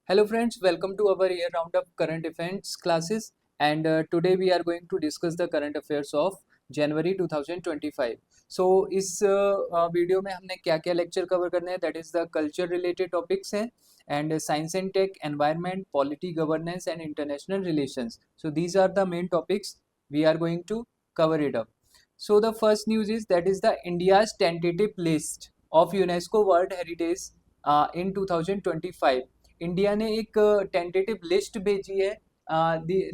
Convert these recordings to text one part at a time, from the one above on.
Hello friends, welcome to our year round of current events classes and today we are going to discuss the current affairs of January 2025. So इस video में हमने क्या क्या lecture cover करने हैं that is the culture related topics हैं and science and tech environment polity governance and international relations. So these are the main topics we are going to cover it up. So the first news is that is the India's tentative list of UNESCO World Heritage in 2025. India ने एक tentative list भेजी है.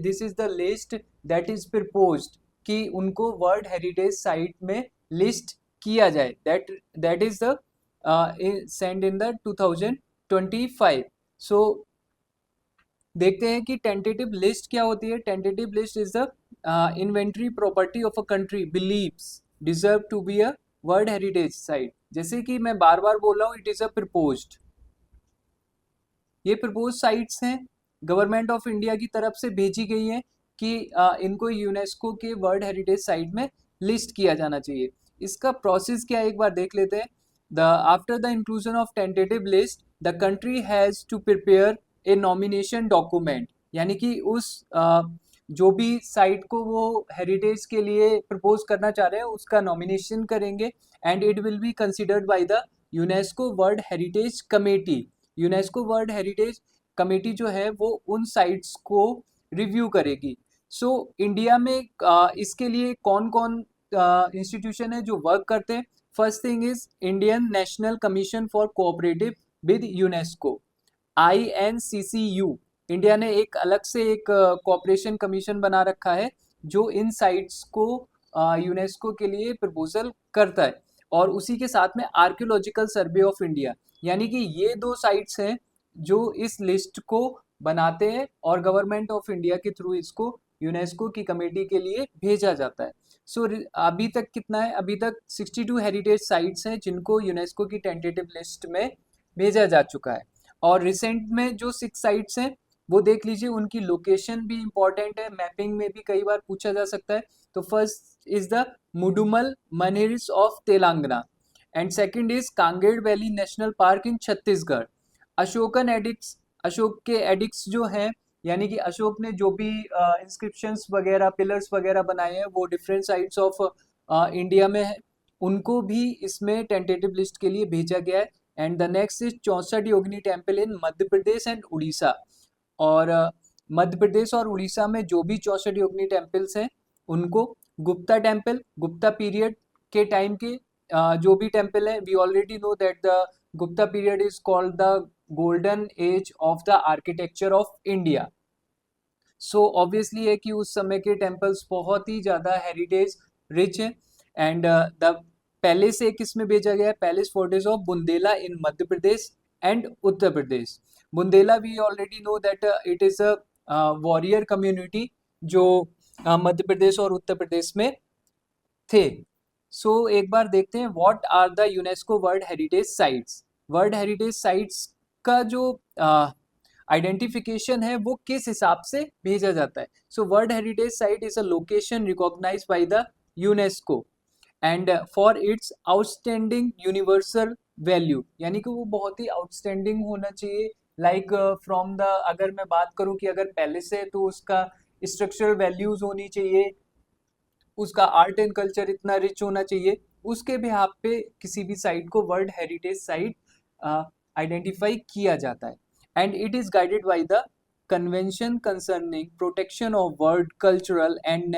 This is the list that is proposed कि उनको world heritage site में list किया जाए. That is the send in the 2025. So देखते हैं कि टेंटेटिव लिस्ट क्या होती है. Tentative list is the inventory property of a country believes deserve to be a world heritage site. जैसे कि मैं बार बार बोल रहा हूँ, इट इज अ प्रपोज्ड. ये प्रपोज साइट्स हैं, गवर्नमेंट ऑफ इंडिया की तरफ से भेजी गई हैं कि इनको यूनेस्को के वर्ल्ड हेरिटेज साइट में लिस्ट किया जाना चाहिए. इसका प्रोसेस क्या है एक बार देख लेते हैं. After the inclusion of tentative list the country has to prepare a nomination document. यानी कि उस जो भी साइट को वो हेरिटेज के लिए प्रपोज करना चाह रहे हैं उसका नॉमिनेशन करेंगे and it will be considered bye the UNESCO world heritage committee. UNESCO world heritage committee जो है वो उन साइट्स को रिव्यू करेगी. सो इंडिया में इसके लिए कौन कौन इंस्टीट्यूशन है जो वर्क करते हैं. First thing is Indian national commission for cooperative with UNESCO, INCCU. India ने एक अलग से एक कोऑपरेशन कमीशन बना रखा है जो इन साइट्स को यूनेस्को के लिए प्रपोजल करता है. और उसी के साथ में आर्कियोलॉजिकल सर्वे ऑफ इंडिया. यानी कि ये दो साइट्स हैं जो इस लिस्ट को बनाते हैं और गवर्नमेंट ऑफ इंडिया के थ्रू इसको यूनेस्को की कमेटी के लिए भेजा जाता है. सो अभी तक कितना है, अभी तक 62 हेरिटेज साइट्स हैं जिनको यूनेस्को की टेंटेटिव लिस्ट में भेजा जा चुका है. और रिसेंट में जो 6 साइट्स हैं वो देख लीजिए, उनकी लोकेशन भी इम्पॉर्टेंट है, मैपिंग में भी कई बार पूछा जा सकता है. तो first is the Mudumal menhirs of Telangana and second is Kanger valley national park in Chhattisgarh. Ashokan edicts, Ashok के एडिक्स जो हैं यानी कि अशोक ने जो भी इंस्क्रिप्शंस वगैरह पिलर्स वगैरह बनाए हैं वो डिफरेंट साइट्स ऑफ इंडिया में है, उनको भी इसमें टेंटेटिव लिस्ट के लिए भेजा गया है. And the next is 64 Yogini temple in Madhya Pradesh and Orissa. और मध्य प्रदेश और उड़ीसा में जो भी 64 योगिनी टेम्पल्स हैं उनको गुप्ता टेम्पल, गुप्ता पीरियड के टाइम के जो भी टेम्पल है, we already know that the Gupta period is called the golden age of the architecture of India. So obviously है कि उस समय के टेम्पल्स बहुत ही ज़्यादा हेरिटेज रिच हैं. एंड द पैलेस एक इसमें भेजा गया है, palace fortresses of Bundela in Madhya Pradesh and Uttar Pradesh. Bundela we already know that it is a warrior community जो मध्य प्रदेश और उत्तर प्रदेश में थे. सो एक बार देखते हैं what are the UNESCO world heritage sites. World heritage sites का जो आइडेंटिफिकेशन है वो किस हिसाब से भेजा जाता है. So world heritage site is a location recognised by the UNESCO and for its outstanding universal value. यानी कि वो बहुत ही आउटस्टैंडिंग होना चाहिए. लाइक फ्रॉम द, अगर मैं बात करूं कि अगर पैलेस है तो उसका स्ट्रक्चरल वैल्यूज होनी चाहिए, उसका आर्ट एंड कल्चर इतना रिच होना चाहिए. उसके बिहाफ पे किसी भी साइट को वर्ल्ड हेरिटेज साइट आइडेंटिफाई किया जाता है. And it is guided by the convention concerning protection of world cultural and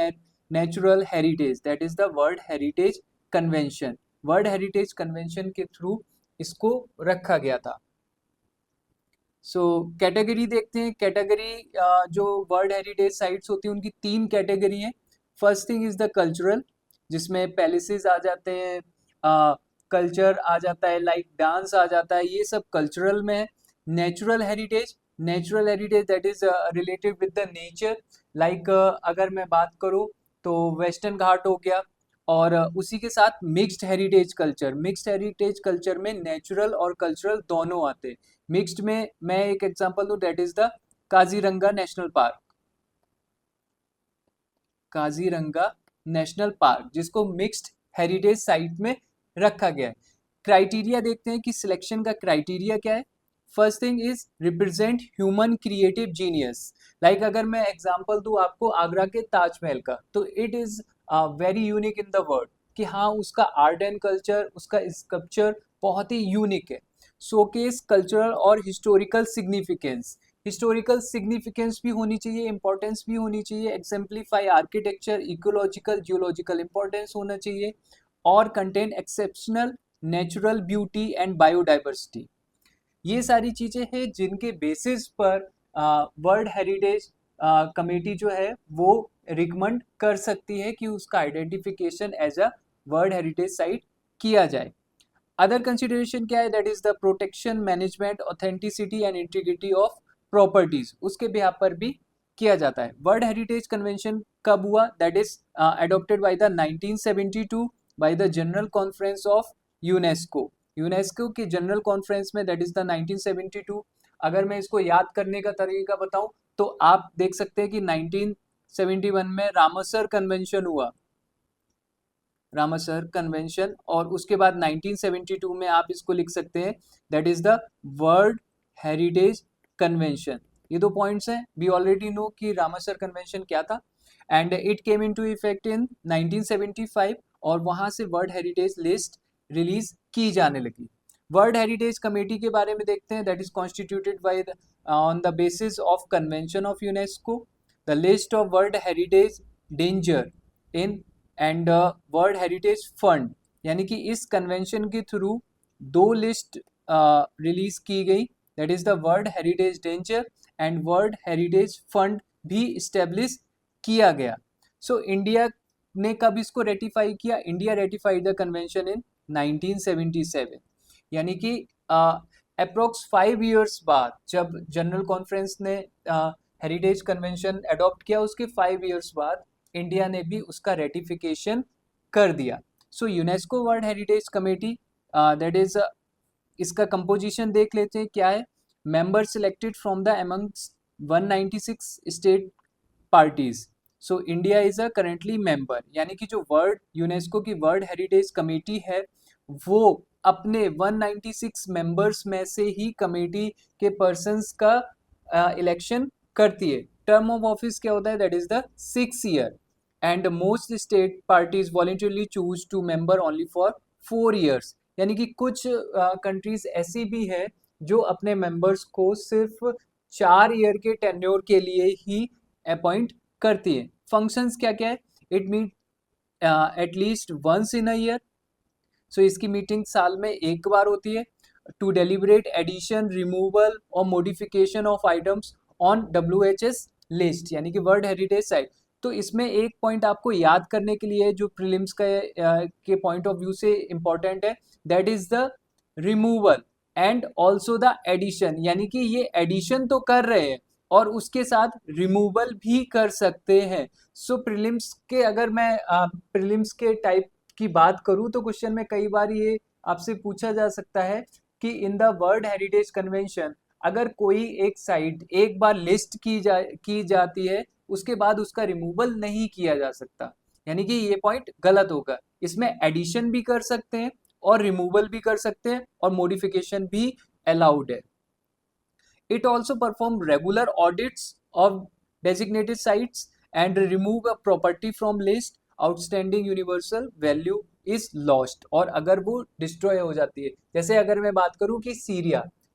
natural heritage, that is the world heritage convention. World heritage convention के थ्रू इसको रखा गया था. सो कैटेगरी देखते हैं. कैटेगरी जो वर्ल्ड हेरिटेज साइट्स होती हैं उनकी 3 कैटेगरी हैं. First thing is the cultural, जिसमें पैलेसेस आ जाते हैं, कल्चर आ जाता है, लाइक डांस आ जाता है, ये सब कल्चरल में है. Natural heritage, natural heritage that is related with the nature. Like अगर मैं बात करूँ तो वेस्टर्न घाट हो गया. और उसी के साथ mixed heritage culture. Mixed heritage culture में नेचुरल और कल्चरल दोनों आते हैं. मिक्स्ड में मैं एक एग्जांपल दूं, that is the Kaziranga national park. Kaziranga national park जिसको मिक्स्ड हेरिटेज साइट में रखा गया है. क्राइटेरिया देखते हैं कि सिलेक्शन का क्राइटेरिया क्या है. First thing is represent human creative genius. Like अगर मैं एग्जांपल दूं आपको आगरा के ताजमहल का, तो it is very unique in the world, कि हाँ उसका आर्ट एंड कल्चर, उसका स्कल्पचर बहुत ही यूनिक है। शोकेस कल्चरल और हिस्टोरिकल सिग्निफिकेंस, हिस्टोरिकल सिग्निफिकेंस भी होनी चाहिए, इंपॉर्टेंस भी होनी चाहिए, exemplify architecture, ecological geological importance होना चाहिए, और contain exceptional natural beauty and biodiversity. ये सारी चीजें हैं जिनके बेसिस पर वर्ल्ड हेरिटेज कमेटी जो है वो रिकमेंड कर सकती है कि उसका identification as a world heritage site किया जाए। अदर कंसिडरेशन क्या है, that is the protection, management, authenticity and integrity of properties, उसके बिहाफ पर भी किया जाता है। वर्ल्ड हेरिटेज कन्वेंशन कब हुआ, that is adopted by the 1972 by the general conference of UNESCO. UNESCO की जनरल कॉन्फ्रेंस में, दैट इज द 1972। अगर मैं इसको याद करने का तरीका बताऊं तो आप देख सकते हैं कि 1971 में रामसर कन्वेंशन हुआ, रामसर कन्वेंशन, और उसके बाद 1972 में आप इसको लिख सकते हैं, that is the world heritage convention. ये दो पॉइंट्स हैं, वी ऑलरेडी नो कि रामसर कन्वेंशन क्या था, and it came into effect in 1975, और वहां से वर्ल्ड हेरिटेज लिस्ट रिलीज की जाने लगी। वर्ल्ड हेरिटेज कमेटी के बारे में देखते हैं, that is constituted by on the basis of convention of UNESCO, the list of world heritage danger in and world heritage fund, यानी कि इस कन्वेंशन के थ्रू दो लिस्ट रिलीज की गई, that is the world heritage danger and world heritage fund भी establish किया गया। सो इंडिया ने कब इसको रेटिफाई किया, India ratified the convention in 1977, यानी कि अप्रोक्स 5 years बाद जब जनरल कॉन्फ्रेंस ने हेरिटेज कन्वेंशन अडॉप्ट किया, उसके 5 years बाद इंडिया ने भी उसका रेटिफिकेशन कर दिया। So UNESCO world heritage committee, that is, इसका कंपोजिशन देख लेते हैं क्या है। Member selected from the amongst 196 state parties. So India is a currently member, यानी कि जो वर्ल्ड यूनेस्को की वर्ल्ड हेरिटेज कमेटी है वो अपने 196 मेंबर्स में से ही कमेटी के पर्सन्स का इलेक्शन करती है। टर्म ऑफ ऑफिस क्या होता है, that is the 6 year, and most state parties voluntarily choose to member only for 4 years, यानी कि कुछ कंट्रीज ऐसी भी है जो अपने मेंबर्स को सिर्फ 4 ईयर के टेन्योर के लिए ही अपॉइंट करती है। फंक्शंस क्या क्या है, it meet at least once in a year, so इसकी मीटिंग साल में एक बार होती है, टू डेलिब्रेट एडिशन, रिमूवल और modification of items on WHS list, यानी कि वर्ल्ड हेरिटेज साइट। तो इसमें एक पॉइंट आपको याद करने के लिए जो प्रीलिम्स के पॉइंट ऑफ व्यू से इंपॉर्टेंट है, that is the removal and also the addition, यानी कि ये एडिशन तो कर रहे हैं और उसके साथ रिमूवल भी कर सकते हैं। सो प्रीलिम्स के, अगर मैं प्रीलिम्स के टाइप की बात करूं तो क्वेश्चन में कई बार ये आपसे पूछा जा सकता है कि in the world heritage convention अगर कोई एक साइट एक बार लिस्ट की जाती है, उसके बाद उसका रिमूवल नहीं किया जा सकता, यानी कि ये पॉइंट गलत होगा। इसमें एडिशन भी कर सकते हैं और रिमूवल भी कर सकते हैं और मॉडिफिकेशन भी अलाउड है। It also perform regular audits of designated sites and remove a property from list outstanding universal value is lost, और अगर वो डिस्ट्रॉय हो जाती है, जैसे अगर मैं बात करूं कि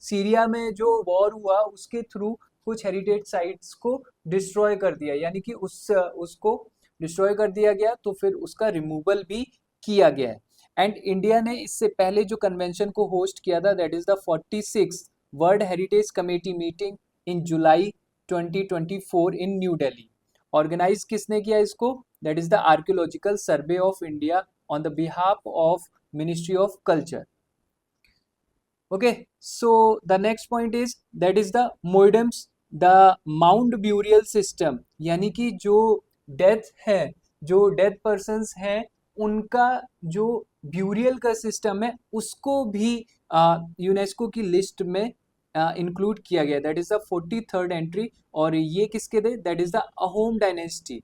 सीरिया में जो वॉर हुआ उसके थ्रू कुछ हेरिटेज साइट्स को डिस्ट्रॉय कर दिया, यानी कि उसको डिस्ट्रॉय कर दिया गया, तो फिर उसका रिमूवल भी किया गया है। एंड इंडिया ने इससे पहले जो कन्वेंशन को होस्ट किया था, that is the 46 world heritage committee meeting in July 2024 in new Delhi. Organise किसने किया इसको, that is the archaeological survey of India on the behalf of ministry of culture. Okay, so the next point is that is the moidams, the mount burial system, यानी कि जो death है, जो death persons हैं उनका जो ब्यूरियल का system है उसको भी यूनेस्को की लिस्ट में इंक्लूड किया गया, that is the 43rd entry. और ये किसके थे, that is the Ahom dynasty.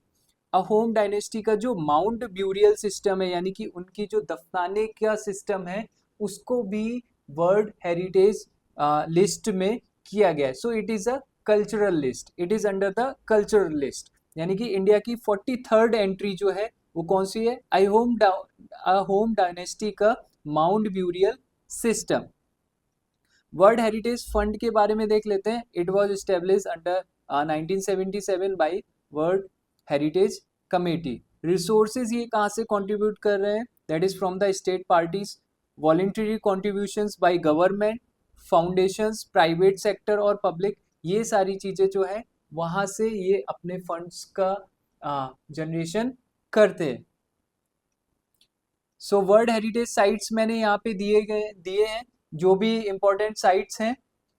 Ahom dynasty का जो माउंट ब्यूरियल सिस्टम है, यानी कि उनकी जो दफनाने का सिस्टम है, उसको भी वर्ल्ड हेरिटेज लिस्ट में किया गया है. So it is a cultural list, it is under the cultural list. यानी कि इंडिया की 43rd एंट्री जो है वो कौन सी है? होम डायनेस्टी का mount burial system. World heritage fund के बारे में देख लेते हैं. It was establish under 1977 by world heritage committee. Resources ये कहाँ से कंट्रीब्यूट कर रहे हैं? That is from the state parties, voluntary contributions by government, foundations, private sector और पब्लिक. ये सारी चीज़ें जो है वहाँ से ये अपने फंड्स का जनरेशन करते हैं. सो वर्ल्ड हेरिटेज साइट्स मैंने यहाँ पे दिए हैं. जो भी इम्पोर्टेंट साइट्स हैं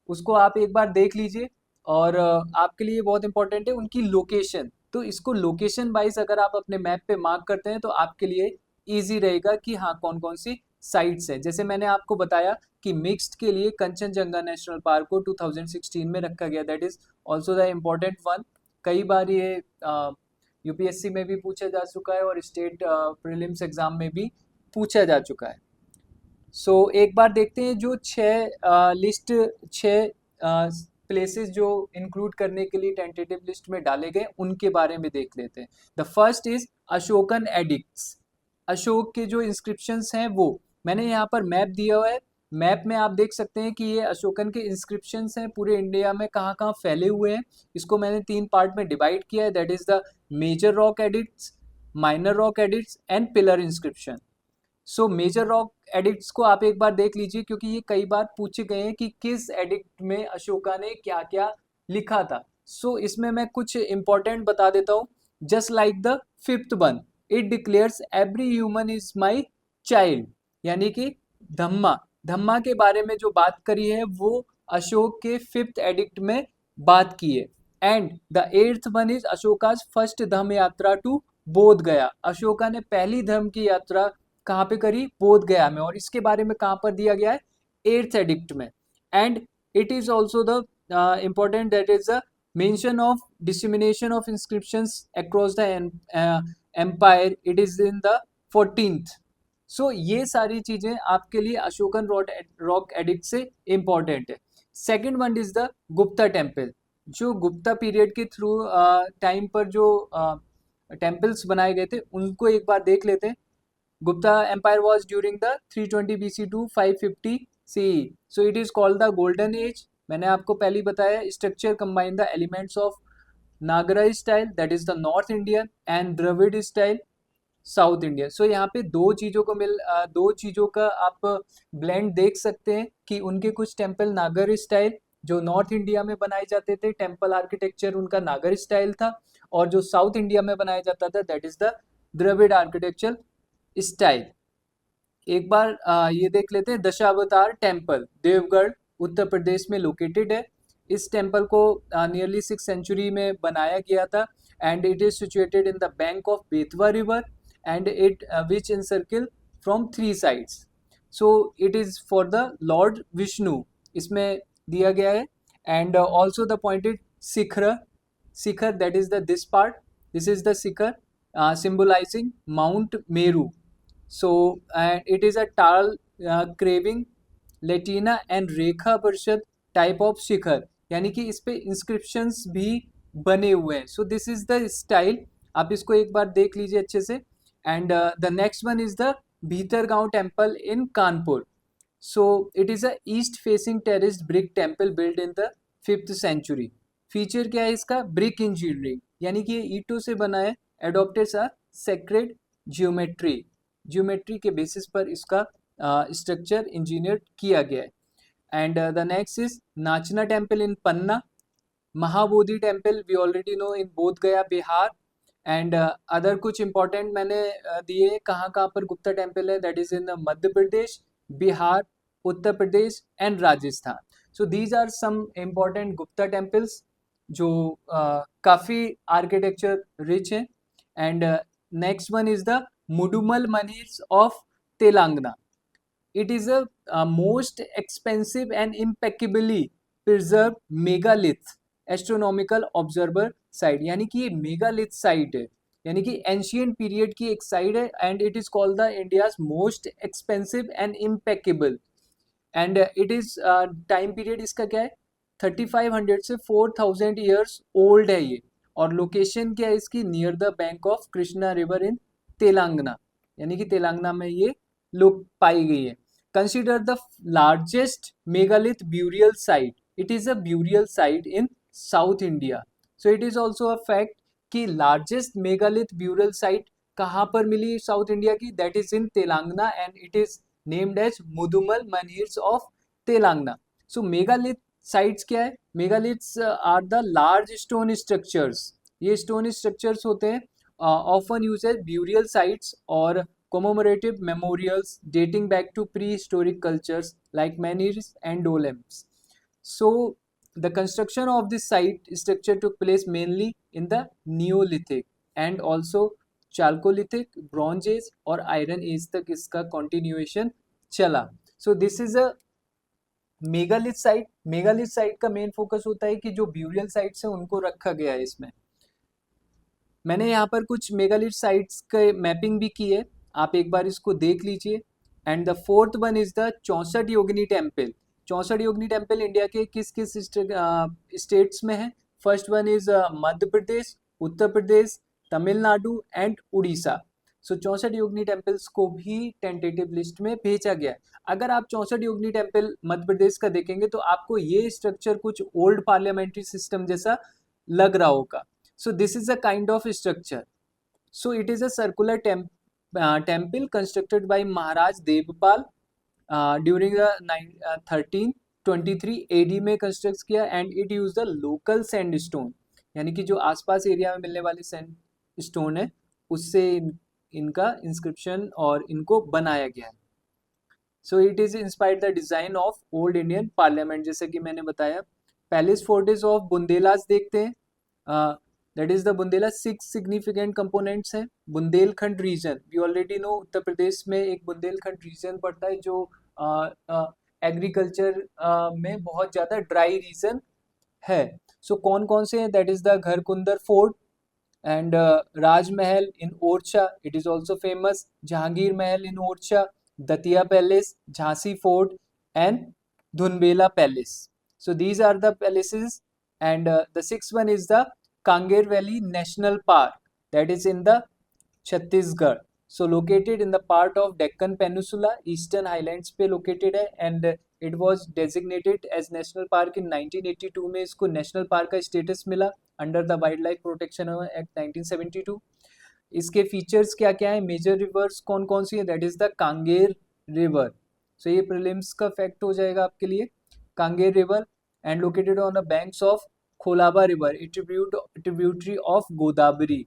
उसको आप एक बार देख लीजिए. और आपके लिए बहुत इंपॉर्टेंट है उनकी लोकेशन. तो इसको लोकेशन वाइज अगर आप अपने मैप पे मार्क करते हैं तो आपके लिए ईजी रहेगा कि हाँ कौन कौन सी साइट्स हैं. जैसे मैंने आपको बताया कि मिक्स्ड के लिए कंचनजंगा नेशनल पार्क को 2016 में रखा गया. That is also the important one. कई बार ये यूपीएससी में भी पूछा जा चुका है और स्टेट प्रीलिम्स एग्जाम में भी पूछा जा चुका है. सो एक बार देखते हैं जो छः प्लेसेस जो इंक्लूड करने के लिए टेंटेटिव लिस्ट में डाले गए उनके बारे में देख लेते हैं. The first is Ashokan addicts. Ashok के जो इंस्क्रिप्शंस हैं वो मैंने यहाँ पर मैप दिया हुआ है. मैप में आप देख सकते हैं कि ये अशोकन के इंस्क्रिप्शंस हैं पूरे इंडिया में कहाँ कहाँ फैले हुए हैं. इसको मैंने 3 पार्ट में डिवाइड किया है. That is the major rock edicts, minor rock edicts and pillar inscription. So major rock edicts को आप एक बार देख लीजिए क्योंकि ये कई बार पूछे गए हैं कि किस एडिक्ट में अशोका ने क्या क्या लिखा था. सो इसमें मैं कुछ इंपॉर्टेंट बता देता हूँ. Just like the fifth one, it declares every human is my child. यानी कि धम्मा धम्मा के बारे में जो बात करी है वो अशोक के 5th एडिक्ट में बात की है. And the 8th one is Ashoka's first Dhamma Yatra to बोध गया. अशोका ने पहली धर्म की यात्रा कहाँ पे करी? बोध गया में. और इसके बारे में कहाँ पर दिया गया है? 8th एडिक्ट में. And it is also the important that is the mention of dissemination of inscriptions across the empire. It is in the 14th. So ये सारी चीजें आपके लिए अशोकन रॉक एडिक्ट से इम्पॉर्टेंट है. Second one is the Gupta temple. जो Gupta period के through time पर जो टेम्पल्स बनाए गए थे उनको एक बार देख लेते हैं. Gupta Empire was during the 320 BC to 550 CE. So it is called the Golden Age. मैंने आपको पहले ही बताया. Structure combine the elements of Nagara style, that is the North Indian, and Dravid style, South Indian. So यहाँ पे दो चीज़ों का आप blend देख सकते हैं कि उनके कुछ टेम्पल नागर स्टाइल जो नॉर्थ इंडिया में बनाए जाते थे, टेम्पल आर्किटेक्चर उनका नागर स्टाइल था. और जो साउथ इंडिया में बनाया जाता था that is the Dravida architecture style. एक बार ये देख लेते हैं. दशावतार टेम्पल देवगढ़ उत्तर प्रदेश में लोकेटेड है. इस टेम्पल को नियरली 6th सेंचुरी में बनाया गया था. And it is situated in the bank of Betwa river and it which encircle from 3 sides. So it is for the lord Vishnu इसमें दिया गया है. And also the pointed shikhara that is the this part. This is the shikhara symbolizing Mount Meru. So it is a tall craving Latina and रेखा परिषद type of शिखर. यानी कि इस पे inscriptions भी बने हुए हैं. So this is the style. आप इसको एक बार देख लीजिए अच्छे से. And the next one is the Bhitargaon temple in Kanpur. So it is a east facing terraced brick temple build in the 5th century. Feature क्या है इसका? Brick engineering. यानी कि ये ईंटों से बना है. एडॉप्टेड अ सेक्रेड ज्योमेट्री के बेसिस पर इसका स्ट्रक्चर इंजीनियर किया गया है. And the next is Nachna temple in Panna. Mahabodhi temple we already know in Bodh Gaya Bihar. And other कुछ इंपॉर्टेंट मैंने दिए कहाँ कहाँ पर गुप्ता टेम्पल है. That is in Madhya Pradesh, Bihar, Uttar Pradesh and Rajasthan. So these are some important Gupta temples जो काफ़ी आर्किटेक्चर रिच हैं. And next one is the Mudumal menhirs of Telangana. It is a most expensive and impeccably preserve megalith astronomical observer site. यानी कि ये megalith site है. यानी कि ancient period की एक साइट है. And it is called the India's most expensive and impeccable. And it is time period इसका क्या है 3500 से 4000 ईयर्स ओल्ड है ये। और लोकेशन क्या है इसकी near the bank of Krishna river in Telangana, यानी कि तेलंगाना में ये लोग पाई गई है। Consider the largest megalith burial site, it is a burial site in south India. So it is also a fact कि लार्जेस्ट मेगालिथ ब्यूरियल साइट कहाँ पर मिली साउथ इंडिया की, that is in Telangana and it is named as Mudumal menhirs of Telangana. So megalith sites क्या है, megaliths are the large stone structures, ये stone structures होते हैं often use as burial sites और commemorative memorials dating back to prehistoric cultures like menhirs and dolems. So the construction of this site structure took place mainly in the Neolithic and also Chalcolithic, Bronze Age और Iron Age तक इसका continuation चला। So this is a megalith site. Megalith site का main focus होता है कि जो burial sites है उनको रखा गया है इसमें। मैंने यहाँ पर कुछ मेगालिथ साइट्स के मैपिंग भी की है, आप एक बार इसको देख लीजिए। And the fourth one is the 64 Yogini temple. 64 Yogini temple India के किस किस स्टेट्स में है? First one is Madhya Pradesh, Uttar Pradesh, Tamil Nadu and Orissa. So 64 Yogini temples को भी टेंटेटिव लिस्ट में भेजा गया है। अगर आप 64 योगिनी टेम्पल मध्य प्रदेश का देखेंगे तो आपको ये स्ट्रक्चर कुछ ओल्ड पार्लियामेंट्री सिस्टम जैसा लग रहा होगा। So this is a kind of structure. So it is a circular temple constructed by Maharaj Devpal during the 1323 AD में कंस्ट्रक्ट किया and it use the local sandstone, यानी कि जो आसपास एरिया में मिलने वाली सैंडस्टोन है उससे इनका इंस्क्रिप्शन और इनको बनाया गया है। So it is inspired the design of old Indian parliament, जैसे कि मैंने बताया। पैलेस फोर्टेज ऑफ बुंदेलास देखते हैं, that is the Bundela. 6 significant components हैं। Bundelkhand region, we already know Uttar Pradesh में एक बुंदेलखंड रीजन पड़ता है जो एग्रीकल्चर में बहुत ज़्यादा ड्राई रीजन है। सो कौन कौन से हैं? That is the Garhkundar fort and Rajmahal in Orchha, it is also famous. Jahangir Mahal in Orchha, Datia palace, Jhansi fort and Dhubela palace. So these are the palaces and the six one is the Kangar Valley National Park, that is in the Chhattisgarh. So located in the part of Deccan Peninsula, Eastern Highlands पे located है and it was designated as national park in 1982 में इसको national park का status मिला under the Wildlife Protection Act 1972। इसके features क्या क्या है? major rivers कौन कौन सी है? that is the Kangar River। so ये prelims का fact हो जाएगा आपके लिए। Kangar River and located on the banks of Kolaba River, a tributary of Godavari।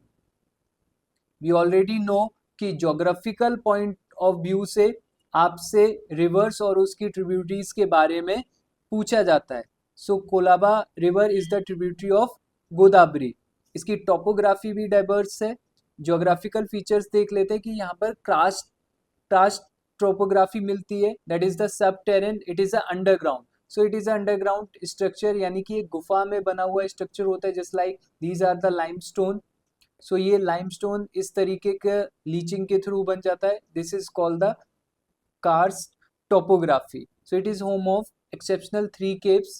We already know कि geographical point of view से आपसे rivers और उसकी tributaries के बारे में पूछा जाता है। So Colaba river is the tributary of Godavari. इसकी topography भी diverse है। geographical features देख लेते हैं कि यहाँ पर karst topography मिलती है, that is the subterranean, it is a underground। So it is underground structure, यानी कि एक गुफा में बना हुआ स्ट्रक्चर होता है, just like these are the limestone. So ये लाइमस्टोन इस तरीके के लीचिंग के थ्रू बन जाता है। This is called the karst topography. So it is home of exceptional 3 caves,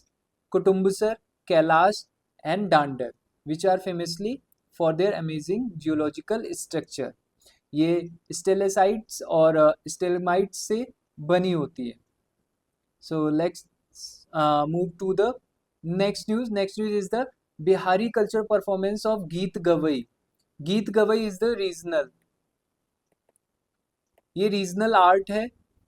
Kutumbsar, Kailash and Dandar, which are famously for their amazing geological structure. ये stalactites और स्टेलमाइट्स से बनी होती है। So let's move to the next news. Next news is the Bihari culture performance of Geet Gavai. Geet Gavai is the regional, ये regional art है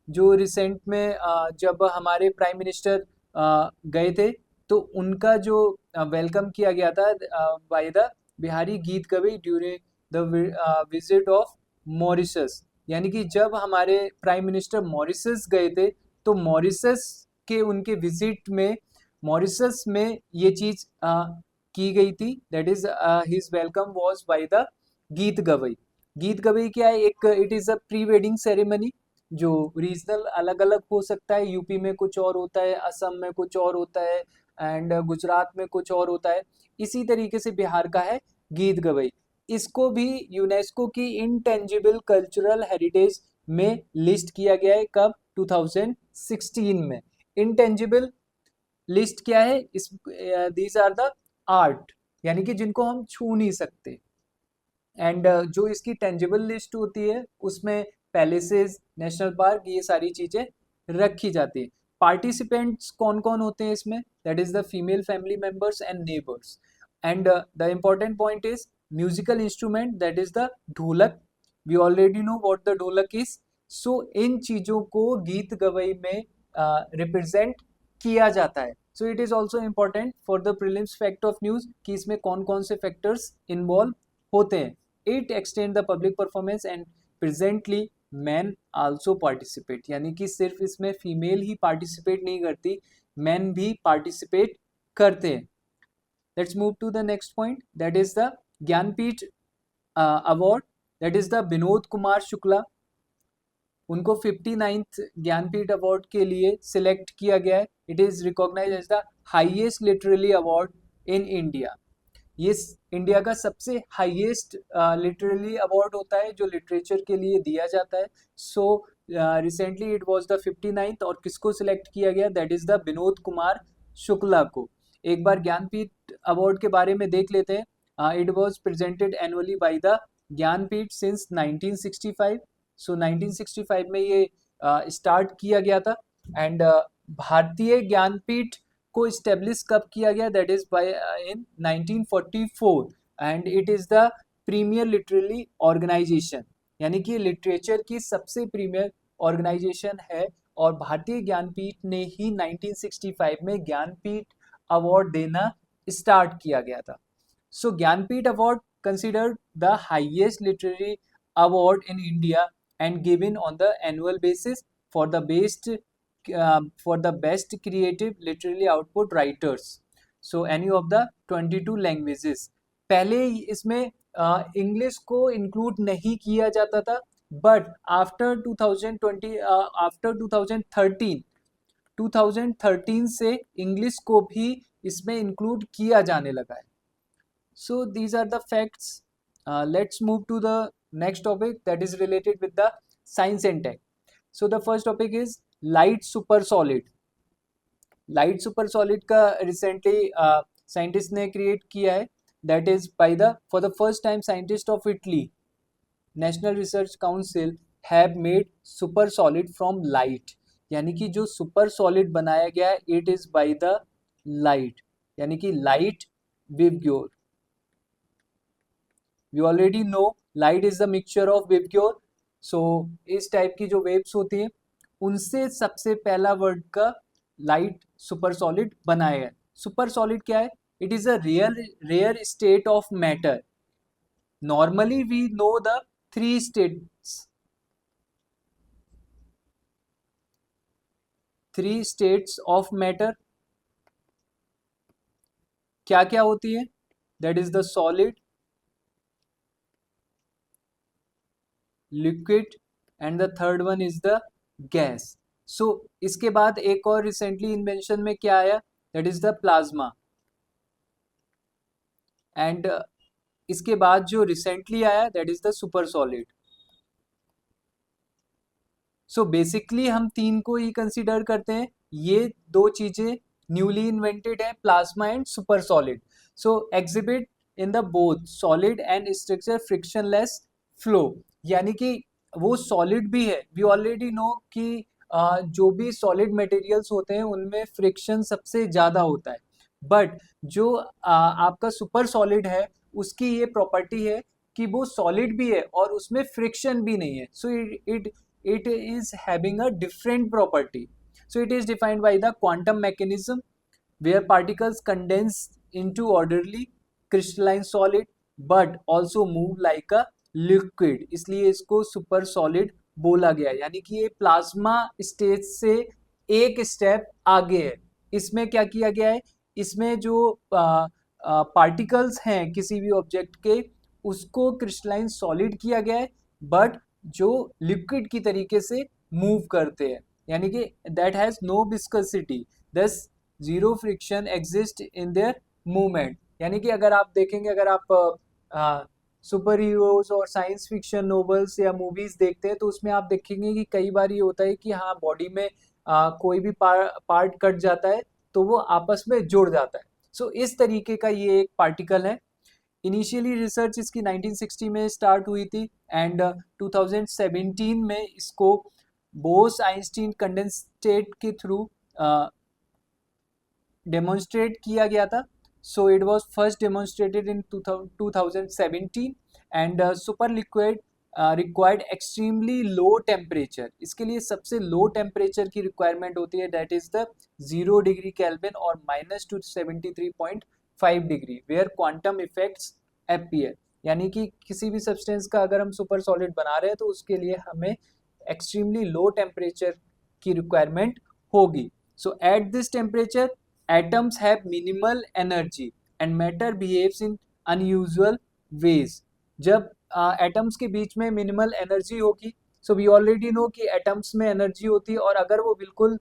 जो recent में जब हमारे प्राइम मिनिस्टर गए थे तो उनका जो वेलकम किया गया था बाय द बिहारी गीत Gavai during the visit of Mauritius. यानी कि जब हमारे प्राइम मिनिस्टर मॉरिशस गए थे तो मॉरिशस के उनके विजिट में मॉरिशस में ये चीज़ की गई थी, that is his welcome was by the गीत गवई। गीत गवई क्या है? एक it is a pre wedding ceremony जो रीजनल अलग अलग हो सकता है। यूपी में कुछ और होता है, असम में कुछ और होता है एंड गुजरात में कुछ और होता है। इसी तरीके से बिहार का है गीत गवई। इसको भी यूनेस्को की इनटेंजिबल कल्चरल हेरिटेज में लिस्ट किया गया है। कब? 2016 में। इंटेंजिबल लिस्ट क्या है इस, दीज आर द आर्ट, यानी कि जिनको हम छू नहीं सकते। एंड जो इसकी टेंजिबल लिस्ट होती है उसमें पैलेसेस, नेशनल पार्क, ये सारी चीजें रखी जाती है। पार्टिसिपेंट्स कौन कौन होते हैं इसमें, that is the female family members and neighbours. And the important point is musical instrument, that is the dholak. We already know what the dholak is. So इन चीजों को गीत गवई में रिप्रेजेंट किया जाता है। So it is also important for the prelims fact of news कि इसमें कौन कौन से फैक्टर्स इन्वॉल्व होते हैं। It extend the public performance and presently men also participate, यानी कि सिर्फ इसमें फीमेल ही पार्टिसिपेट नहीं करती, men भी पार्टिसिपेट करते हैं। Let's move to the next point, that is the Jnanpith award, that is the Vinod Kumar Shukla. उनको 59th ज्ञानपीठ अवार्ड के लिए सिलेक्ट किया गया है। It is recognise as the highest literary award in India. ये इंडिया का सबसे हाईएस्ट लिटरेरी अवार्ड होता है जो लिटरेचर के लिए दिया जाता है। So recently it was the 59th, और किसको सिलेक्ट किया गया, that is the Vinod Kumar Shukla को। एक बार ज्ञानपीठ अवार्ड के बारे में देख लेते हैं। It was presented annually by the Jnanpith since 1965। सो 1965 में ये स्टार्ट किया गया था। एंड भारतीय ज्ञानपीठ को इस्टेब्लिश कब किया गया, that is by in 1944, and it is the premier literary organisation, यानी कि लिटरेचर की सबसे प्रीमियर ऑर्गेनाइजेशन है। और भारतीय ज्ञानपीठ ने ही 1965 में ज्ञानपीठ अवार्ड देना स्टार्ट किया गया था। So Jnanpith award considered the highest literary award in India and given on the annual basis for the best creative literary output writers, so any of the 22 languages। पहले इसमें इंग्लिश को इंक्लूड नहीं किया जाता था, बट आफ्टर 2013 से English को भी इसमें इंक्लूड किया जाने लगा है। So these are the facts. Let's move to the next topic, that is related with the science and tech. So the first topic is light super solid. Light super solid का recently scientist ने create किया है, that is by the for the first time scientist of Italy, National Research Council have made super solid from light, यानी कि जो super solid बनाया गया है it is by the light, यानी कि light Vibgyor। We already know light is the mixture of Vibgyor। So इस type की जो वेव्स होती हैं उनसे सबसे पहला वर्ड का लाइट सुपर सॉलिड बनाया है। सुपर सॉलिड क्या है, it is a rare state of matter. Normally we know the three states of matter. क्या क्या होती है, that is the solid, liquid and the third one is the gas. So इसके बाद एक और रिसेंटली इन्वेंशन में क्या आया, that is the plasma. And इसके बाद जो रिसेंटली आया that is the super solid. So basically हम तीन को ही कंसीडर करते हैं, ये दो चीजें न्यूली इन्वेंटेड है, plasma and super solid. So exhibit in the both solid and structure frictionless flow, यानी कि वो सॉलिड भी है। वी ऑलरेडी नो कि जो भी सॉलिड मटेरियल्स होते हैं उनमें फ्रिक्शन सबसे ज़्यादा होता है, बट जो आपका सुपर सॉलिड है उसकी ये प्रॉपर्टी है कि वो सॉलिड भी है और उसमें फ्रिक्शन भी नहीं है। सो it is having a different property. So it is defined by the quantum mechanism where particles condense into orderly crystalline solid but also move like a liquid, इसलिए इसको सुपर सॉलिड बोला गया, यानी कि ये प्लाज्मा स्टेज से एक step आगे है। इसमें क्या किया गया है, इसमें जो पार्टिकल्स हैं किसी भी ऑब्जेक्ट के उसको क्रिस्टलाइन सॉलिड किया गया है, बट जो लिक्विड की तरीके से मूव करते हैं, यानी कि दैट हैज नो विस्कोसिटी, दस zero friction exist in their movement. यानी कि अगर आप देखेंगे, अगर आप सुपर हीरोज और साइंस फिक्शन नॉवेल्स या मूवीज देखते हैं तो उसमें आप देखेंगे कि कई बार ये होता है कि हाँ बॉडी में कोई भी पार्ट कट जाता है तो वो आपस में जुड़ जाता है। सो इस तरीके का ये एक पार्टिकल है। इनिशियली रिसर्च इसकी 1960 में स्टार्ट हुई थी एंड 2017 में इसको बोस आइंस्टीन कंडेंसेट के थ्रू डेमोन्स्ट्रेट किया गया था। So it was first demonstrated in 2017 and super liquid required extremely low temperature. इसके लिए सबसे लो टेम्परेचर की रिक्वायरमेंट होती है, that is the 0 degree Kelvin और -273.5 degree where quantum effects appear. यानी कि किसी भी सब्सटेंस का अगर हम सुपर सॉलिड बना रहे हैं तो उसके लिए हमें एक्सट्रीमली लो टेम्परेचर की रिक्वायरमेंट होगी। So at this temperature atoms have minimal energy and matter behaves in unusual ways। जब एटम्स के बीच में मिनिमल एनर्जी होगी, सो वी ऑलरेडी नो कि एटम्स में एनर्जी होती है और अगर वो बिल्कुल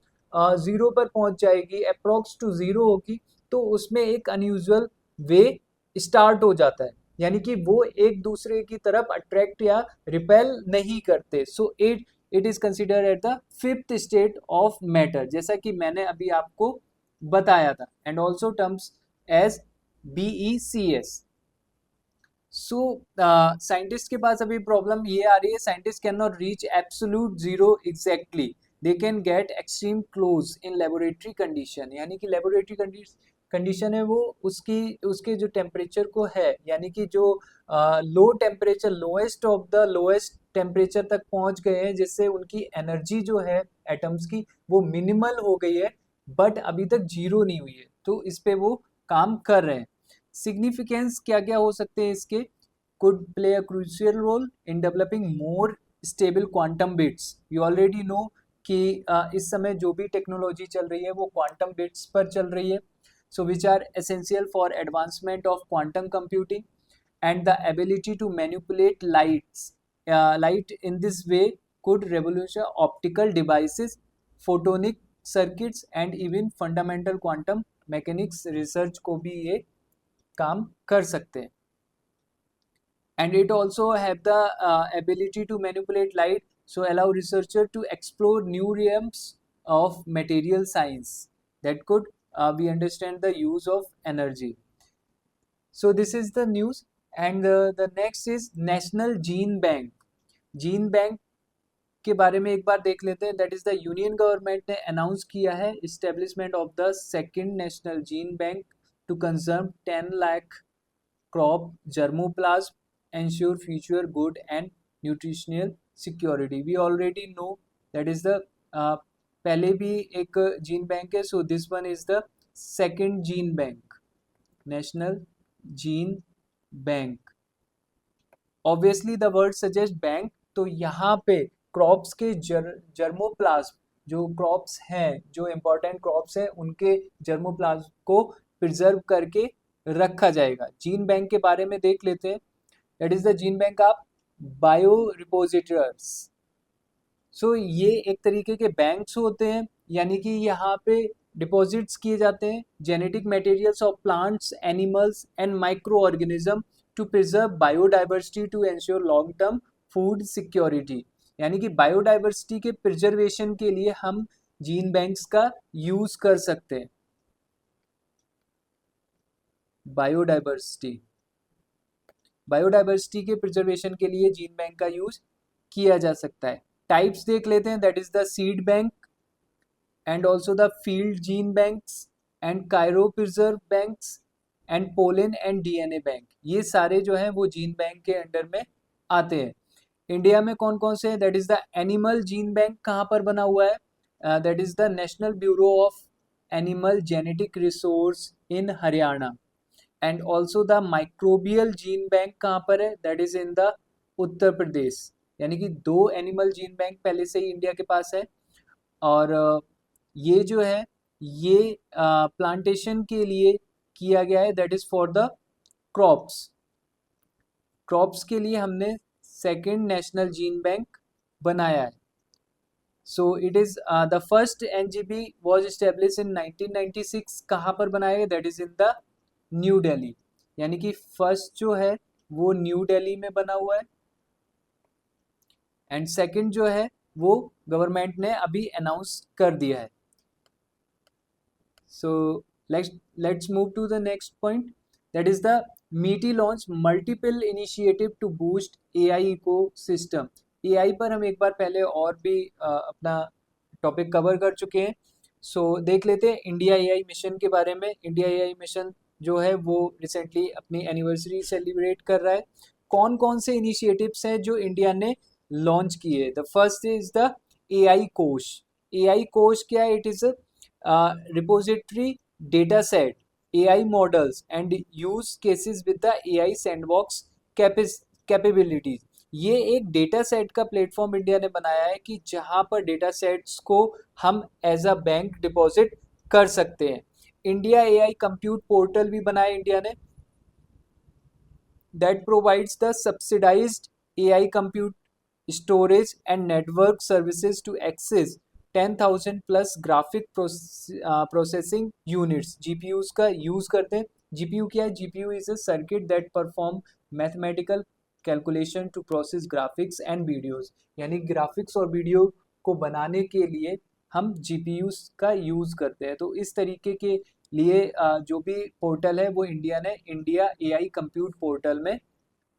जीरो पर पहुंच जाएगी, अप्रोक्स टू जीरो होगी, तो उसमें एक अनयूजुअल वे स्टार्ट हो जाता है, यानी कि वो एक दूसरे की तरफ अट्रैक्ट या रिपेल नहीं करते। So it is considered at the fifth state of matter, जैसा कि मैंने अभी आपको बताया था, and also terms as BeCS। So scientist के पास अभी प्रॉब्लम ये आ रही है, scientist can not reach absolute zero exactly, they can get extreme close in laboratory condition. यानी कि लेबोरेटरी कंडीशन है वो उसके जो टेम्परेचर को है, यानी कि जो low temperature, lowest of the lowest temperature तक पहुंच गए हैं, जिससे उनकी एनर्जी जो है एटम्स की वो मिनिमल हो गई है, बट अभी तक जीरो नहीं हुई है, तो इस पे वो काम कर रहे हैं। सिग्निफिकेंस क्या क्या हो सकते हैं इसके? could play a crucial role in developing more stable quantum bits। you already know कि इस समय जो भी टेक्नोलॉजी चल रही है वो क्वांटम बिट्स पर चल रही है, so which are essential for advancement of quantum computing and the ability to manipulate light in this way could revolutionize optical devices, photonic circuits and even fundamental quantum mechanics research को भी ये काम कर सकते हैं। and it also have the ability to manipulate light, so allow researcher to explore new realms of material science that could we understand the use of energy। so this is the news and the next is national gene bank। Gene bank के बारे में एक बार देख लेते हैं। That is the union government ने announce किया है establishment of the second national gene bank to conserve 10 lakh crop germplasm ensure future good and nutritional security. We already know that is the पहले भी एक जीन बैंक है, so this one is the second gene bank, national gene bank. Obviously the word suggest bank, तो यहाँ पे crops के जर्मोप्लाज्म, जो crops हैं, जो इम्पोर्टेंट क्रॉप्स हैं, उनके जर्मोप्लाज्म को प्रिजर्व करके रखा जाएगा। जीन बैंक के बारे में देख लेते हैं। That is the gene bank of bio repositories. So ये एक तरीके के बैंक्स होते हैं, यानी कि यहाँ पे डिपॉजिट्स किए जाते हैं genetic materials of plants, animals and micro organism to preserve biodiversity to ensure long term food security. यानी कि बायोडाइवर्सिटी के प्रिजर्वेशन के लिए हम जीन बैंक्स का यूज कर सकते हैं। बायोडाइवर्सिटी के प्रिजर्वेशन के लिए जीन बैंक का यूज किया जा सकता है। टाइप्स देख लेते हैं। That is the seed bank and also the field gene banks and Cairo preserve banks and pollen and DNA bank. ये सारे जो हैं वो जीन बैंक के अंडर में आते हैं। इंडिया में कौन कौन से हैं? That is the animal gene bank कहाँ पर बना हुआ है? That is the national bureau of animal genetic resource in Haryana. And also the microbial gene bank कहाँ पर है? दैट इज इन द उत्तर प्रदेश। यानी कि 2 एनिमल जीन बैंक पहले से ही इंडिया के पास है। और ये जो है ये प्लांटेशन के लिए किया गया है, that is for the crops के लिए हमने सेकेंड नेशनल जीन बैंक बनाया है। So it is the first NGB was establish in 1996। कहाँ पर बनाया गया? That is in the new Delhi. यानी कि फर्स्ट जो है वो न्यू दिल्ली में बना हुआ है, एंड सेकंड जो है वो गवर्नमेंट ने अभी अनाउंस कर दिया है. So let's move to the next point, that is the MeitY launch multiple initiative to boost AI ecosystem. AI पर हम एक बार पहले और भी अपना टॉपिक कवर कर चुके हैं. सो देख लेते हैं इंडिया एआई मिशन के बारे में. इंडिया एआई मिशन जो है वो रिसेंटली अपनी एनिवर्सरी सेलिब्रेट कर रहा है. कौन कौन से इनिशिएटिव्स हैं जो इंडिया ने लॉन्च किए? The first is the AI कोश. एआई कोश क्या है? It is repository data set, AI models and use cases with the AI sandbox capabilities. ये एक डेटा सेट का प्लेटफॉर्म इंडिया ने बनाया है कि जहां पर डेटा सेट्स को हम एज अ बैंक डिपॉजिट कर सकते हैं. इंडिया एआई कंप्यूट पोर्टल भी बनाया इंडिया ने, that provides the subsidized AI compute storage and network services to access 10,000 plus graphic processing units. GPUs का यूज करते हैं. GPU क्या है? GPU is a circuit that perform mathematical calculation to process graphics and videos. यानी graphics और video को बनाने के लिए हम GPUs का यूज करते हैं. तो इस तरीके के लिए जो भी पोर्टल है वो इंडिया ने इंडिया एआई कंप्यूट पोर्टल में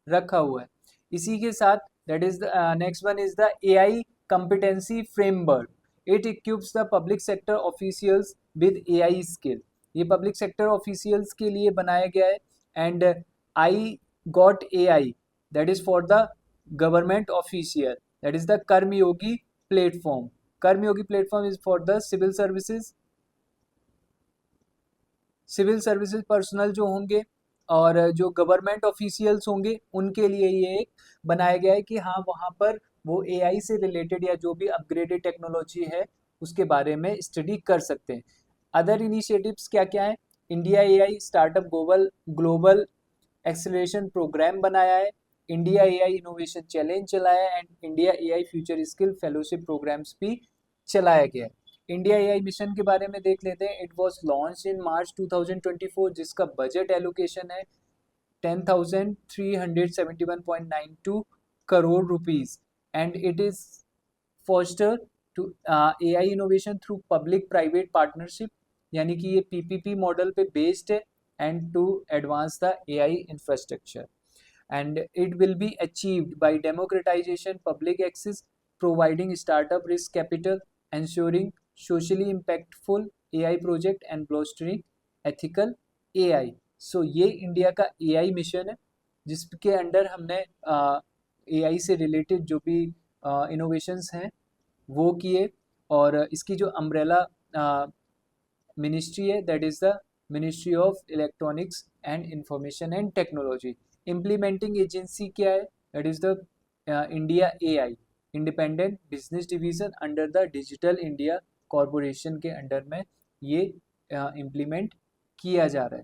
रखा हुआ है. इसी के साथ that is next one is the AI competency framework. It equips the public sector officials with AI skill. ये पब्लिक सेक्टर ऑफिशियल्स के लिए बनाया गया है. And I got AI, that is for the government official, that is the Karmayogi platform. Karmayogi platform is for the civil services. Civil services personnel जो होंगे और जो गवर्नमेंट ऑफिशियल्स होंगे उनके लिए ये एक बनाया गया है कि हाँ वहाँ पर वो एआई से रिलेटेड या जो भी अपग्रेडेड टेक्नोलॉजी है उसके बारे में स्टडी कर सकते हैं. अदर इनिशिएटिव्स क्या क्या है? India AI startup global acceleration programme बनाया है. इंडिया एआई इनोवेशन चैलेंज चलाया है. And India AI future skill fellowship programmes भी चलाया गया है. इंडिया एआई मिशन के बारे में देख लेते हैं. It was launch in March 2024, जिसका बजट एलोकेशन है 10,371.92 crore rupees. And it is foster to AI innovation through public private partnership, यानी कि ये पीपीपी मॉडल पे बेस्ड है. And to advance the AI infrastructure. And it will be achieved by democratisation, public access, providing startup risk capital, ensuring socially impactful AI project and bolstering ethical AI. So ये India का AI mission है जिसके under हमने AI से related जो भी innovations हैं वो किए. और इसकी जो अम्ब्रेला मिनिस्ट्री है that is the ministry of electronics and information and technology. Implementing agency क्या है? That is the India AI independent business division under the digital India corporation के अंडर में ये इम्प्लीमेंट किया जा रहा है.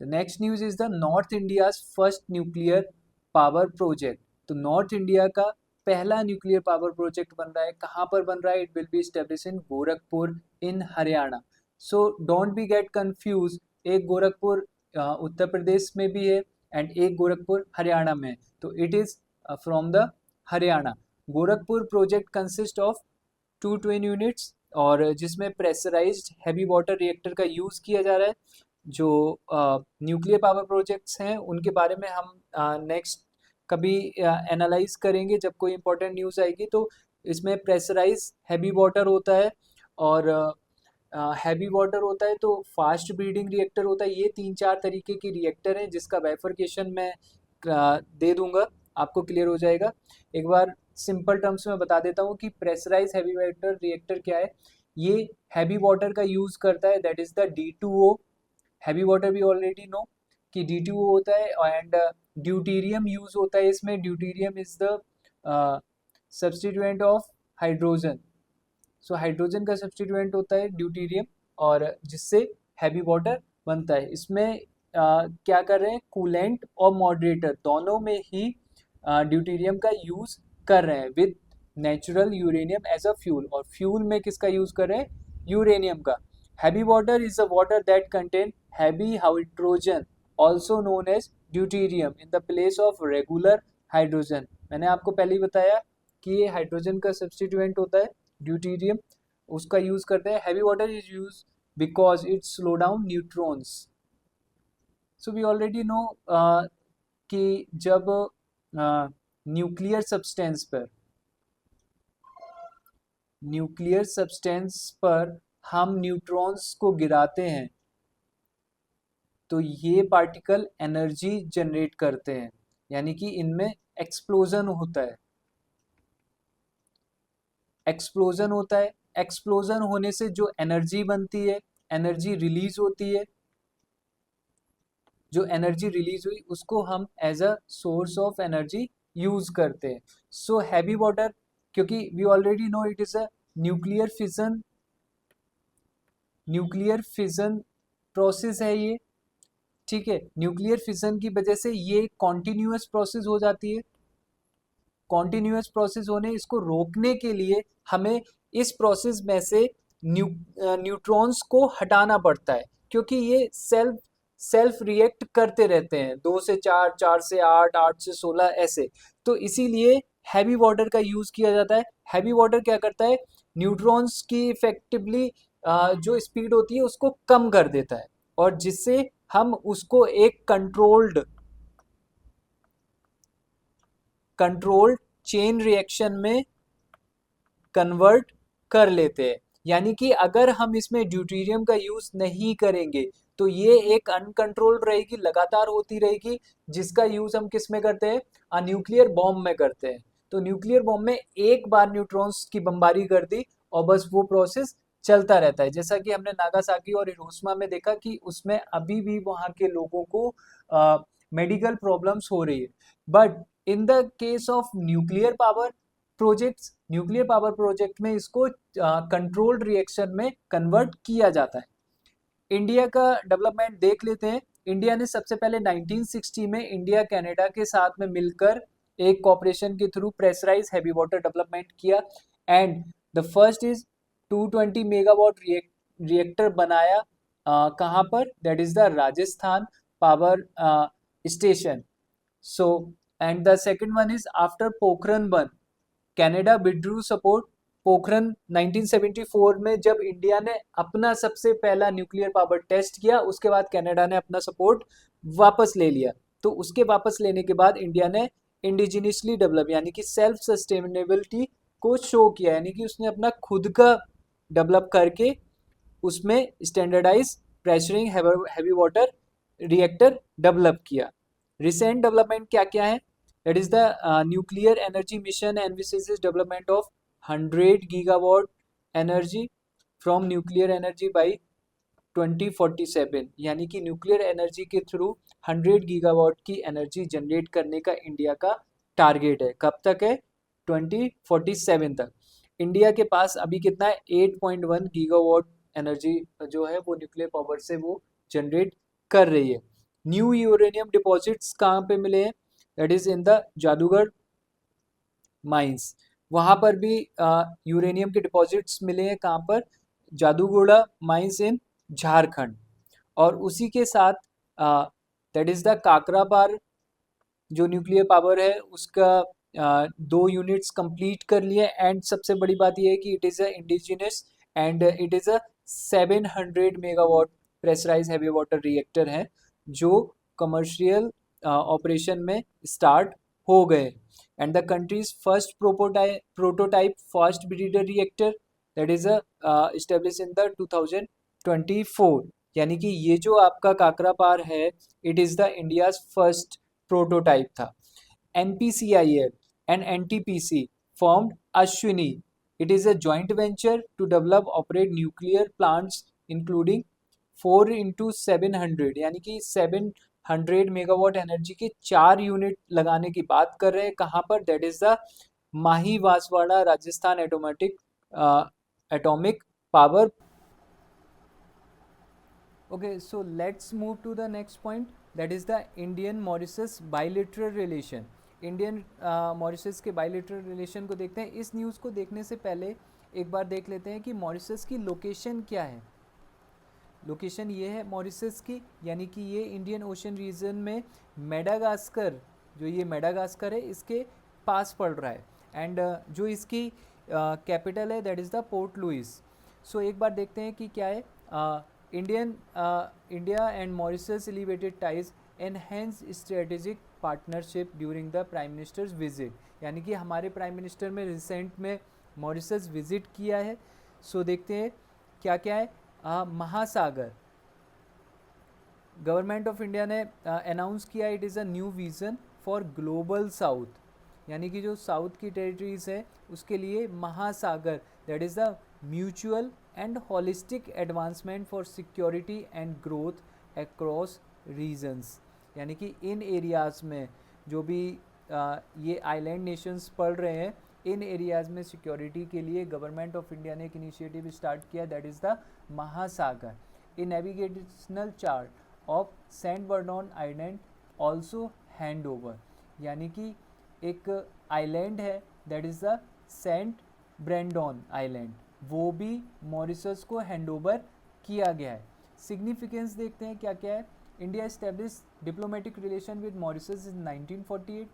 The next news is the north India's first nuclear power project. तो नॉर्थ इंडिया का पहला न्यूक्लियर पावर प्रोजेक्ट बन रहा है. कहाँ पर बन रहा है? It will B establish in Gorakhpur in Haryana. So don't be get confuse. एक गोरखपुर उत्तर प्रदेश में भी है एंड एक गोरखपुर हरियाणा में है. तो it is from the Haryana. Gorakhpur project consist of 2 twin units और जिसमें प्रेशराइज्ड हैवी वाटर रिएक्टर का यूज़ किया जा रहा है. जो न्यूक्लियर पावर प्रोजेक्ट्स हैं उनके बारे में हम नेक्स्ट कभी एनालाइज करेंगे जब कोई इंपॉर्टेंट न्यूज़ आएगी. तो इसमें प्रेशराइज हैवी वाटर होता है और हैवी वाटर होता है तो फास्ट ब्रीडिंग रिएक्टर होता है. ये 3-4 तरीके के रिएक्टर हैं जिसका बाइफरकेशन मैं दे दूंगा, आपको क्लियर हो जाएगा. एक बार सिंपल टर्म्स में बता देता हूँ कि प्रेशराइज हैवी वाटर रिएक्टर क्या है. ये हैवी वाटर का यूज़ करता है, that is the D2O. Heavy water भी ऑलरेडी नो कि D2O होता है. एंड ड्यूटीरियम यूज़ होता है इसमें. Deuterium is the substituent of hydrogen. So hydrogen का सब्स्टिट्यूएंट होता है ड्यूटीरियम और जिससे हैवी वाटर बनता है. इसमें क्या कर रहे हैं? कूलेंट और मॉडरेटर दोनों में ही ड्यूटीरियम का यूज़ कर रहे हैं with natural uranium as a fuel. और फ्यूल में किसका यूज़ कर रहे हैं? यूरेनियम का. Heavy water is a water that contain heavy hydrogen also known as deuterium in the place of regular hydrogen. मैंने आपको पहले ही बताया कि ये हाइड्रोजन का सब्स्टिट्यूएंट होता है ड्यूटीरियम, उसका यूज करते हैं। Heavy water is use because it slow down neutrons. So we already know कि जब न्यूक्लियर सब्सटेंस पर हम न्यूट्रॉन्स को गिराते हैं तो ये पार्टिकल एनर्जी जनरेट करते हैं, यानी कि इनमें एक्सप्लोजन होता है। एक्सप्लोजन होने से जो एनर्जी बनती है, एनर्जी रिलीज होती है, जो एनर्जी रिलीज हुई उसको हम as a source of energy use करते हैं। सो हैवी वाटर, क्योंकि we already know it is a nuclear fission process है ये, ठीक है। न्यूक्लियर फिजन की वजह से ये कॉन्टिन्यूअस प्रोसेस हो जाती है। कॉन्टिन्यूअस प्रोसेस होने, इसको रोकने के लिए हमें इस प्रोसेस में से न्यूट्रॉन्स को हटाना पड़ता है, क्योंकि ये सेल्फ रिएक्ट करते रहते हैं, 2 से 4, 4 से 8, 8 से 16 ऐसे। तो इसीलिए हैवी वाटर का यूज किया जाता है। हैवी वाटर क्या करता है, न्यूट्रॉन्स की इफेक्टिवली जो स्पीड होती है उसको कम कर देता है, और जिससे हम उसको एक कंट्रोल्ड चेन रिएक्शन में कन्वर्ट कर लेते हैं। यानी कि अगर हम इसमें ड्यूटेरियम का यूज नहीं करेंगे तो ये एक अनकंट्रोल्ड रहेगी, लगातार होती रहेगी, जिसका यूज हम किस में करते हैं, न्यूक्लियर बॉम्ब में करते हैं। तो न्यूक्लियर बॉम्ब में एक बार न्यूट्रॉन्स की बमबारी कर दी और बस वो प्रोसेस चलता रहता है। जैसा कि हमने नागासाकी और हिरोशिमा में देखा कि उसमें अभी भी वहां के लोगों को मेडिकल प्रॉब्लम्स हो रही है। But in the case of nuclear power project में इसको कंट्रोल्ड रिएक्शन में कन्वर्ट किया जाता है। इंडिया का डेवलपमेंट देख लेते हैं। इंडिया ने सबसे पहले 1960 में इंडिया कनाडा के साथ में मिलकर एक कॉपरेशन के through pressurise heavy water development किया, and the first is 220 megawatt reactor बनाया। कहाँ पर, that is the Rajasthan power station. So and the second one is after Pokhran 1 Canada withdrew support. Pokhran 1974 में जब इंडिया ने अपना सबसे पहला न्यूक्लियर पावर टेस्ट किया, उसके बाद कनाडा ने अपना सपोर्ट वापस ले लिया। तो उसके वापस लेने के बाद इंडिया ने इंडिजिनियसली डेवलप, यानी कि सेल्फ सस्टेनेबिलिटी को शो किया, यानी कि उसने अपना खुद का डेवलप करके उसमें standardise pressuring heavy water reactor develop किया। रिसेंट डेवलपमेंट क्या क्या है, that is the nuclear energy mission envisages development of 100 gigawatt energy from nuclear energy by 2047, यानी कि न्यूक्लियर एनर्जी के थ्रू 100 गीगावाट की एनर्जी जनरेट करने का इंडिया का टारगेट है। कब तक है, 2047 तक। इंडिया के पास अभी कितना है, 8.1 गीगावाट एनर्जी जो है वो न्यूक्लियर पावर से वो जनरेट कर रही है। न्यू यूरेनियम डिपॉजिट्स कहाँ पे मिले हैं, that is in the Jadugoda mines. वहां पर भी यूरेनियम के डिपॉजिट्स मिले हैं, कहाँ पर, जादूगोड़ा माइंस इन झारखंड। और उसी के साथ दैट इज द काकरापार जो न्यूक्लियर पावर है उसका 2 यूनिट्स कंप्लीट कर लिए। एंड सबसे बड़ी बात यह है कि it is a indigenous and it is a 700 megawatt pressurise heavy water reactor है, जो कमर्शियल ऑपरेशन में स्टार्ट हो गए। And the country's first prototype fast breeder reactor that is establish in the 2024, यानी कि ये जो आपका काकरापार है it is the India's first prototype था। NPCIL and NTPC formed Ashwini. It is a joint venture to develop operate nuclear plants including 4 into 700, यानी कि 700 megawatt energy के 4 यूनिट लगाने की बात कर रहे हैं। कहाँ पर, that is the Mahi Banswara Rajasthan atomic power. Okay, so let's move to the next point, that is the Indian Mauritius bilateral relation. Indian Mauritius के बायलेटरल रिलेशन को देखते हैं। इस न्यूज़ को देखने से पहले एक बार देख लेते हैं कि मॉरिशस की लोकेशन क्या है। लोकेशन ये है मॉरिशस की, यानी कि ये इंडियन ओशन रीजन में मेडागास्कर, जो ये मेडागास्कर है इसके पास पड़ रहा है। एंड जो इसकी कैपिटल है that is the port Louis. So एक बार देखते हैं कि क्या है। India and Mauritius elevated ties enhance strategic partnership during the prime minister's visit, यानी कि हमारे प्राइम मिनिस्टर में रिसेंट में मॉरिशस विजिट किया है। सो देखते हैं क्या क्या है। महासागर, गवर्नमेंट ऑफ इंडिया ने अनाउंस किया it is a new vision for global south, यानी कि जो साउथ की टेरिटरीज है उसके लिए Mahasagar that is the mutual and holistic advancement for security and growth across regions, यानी कि इन एरियाज़ में जो भी ये आइलैंड नेशंस पढ़ रहे हैं, इन एरियाज़ में सिक्योरिटी के लिए गवर्नमेंट ऑफ इंडिया ने एक इनिशिएटिव स्टार्ट किया that is the Mahasagar. A navigational chart of saint Brandon island also hand over, यानी कि एक आइलैंड है that is the saint Brandon island, वो भी मॉरिशस को हैंड ओवर किया गया है। सिग्निफिकेंस देखते हैं क्या क्या है। India establish diplomatic relation with Mauritius in 1948,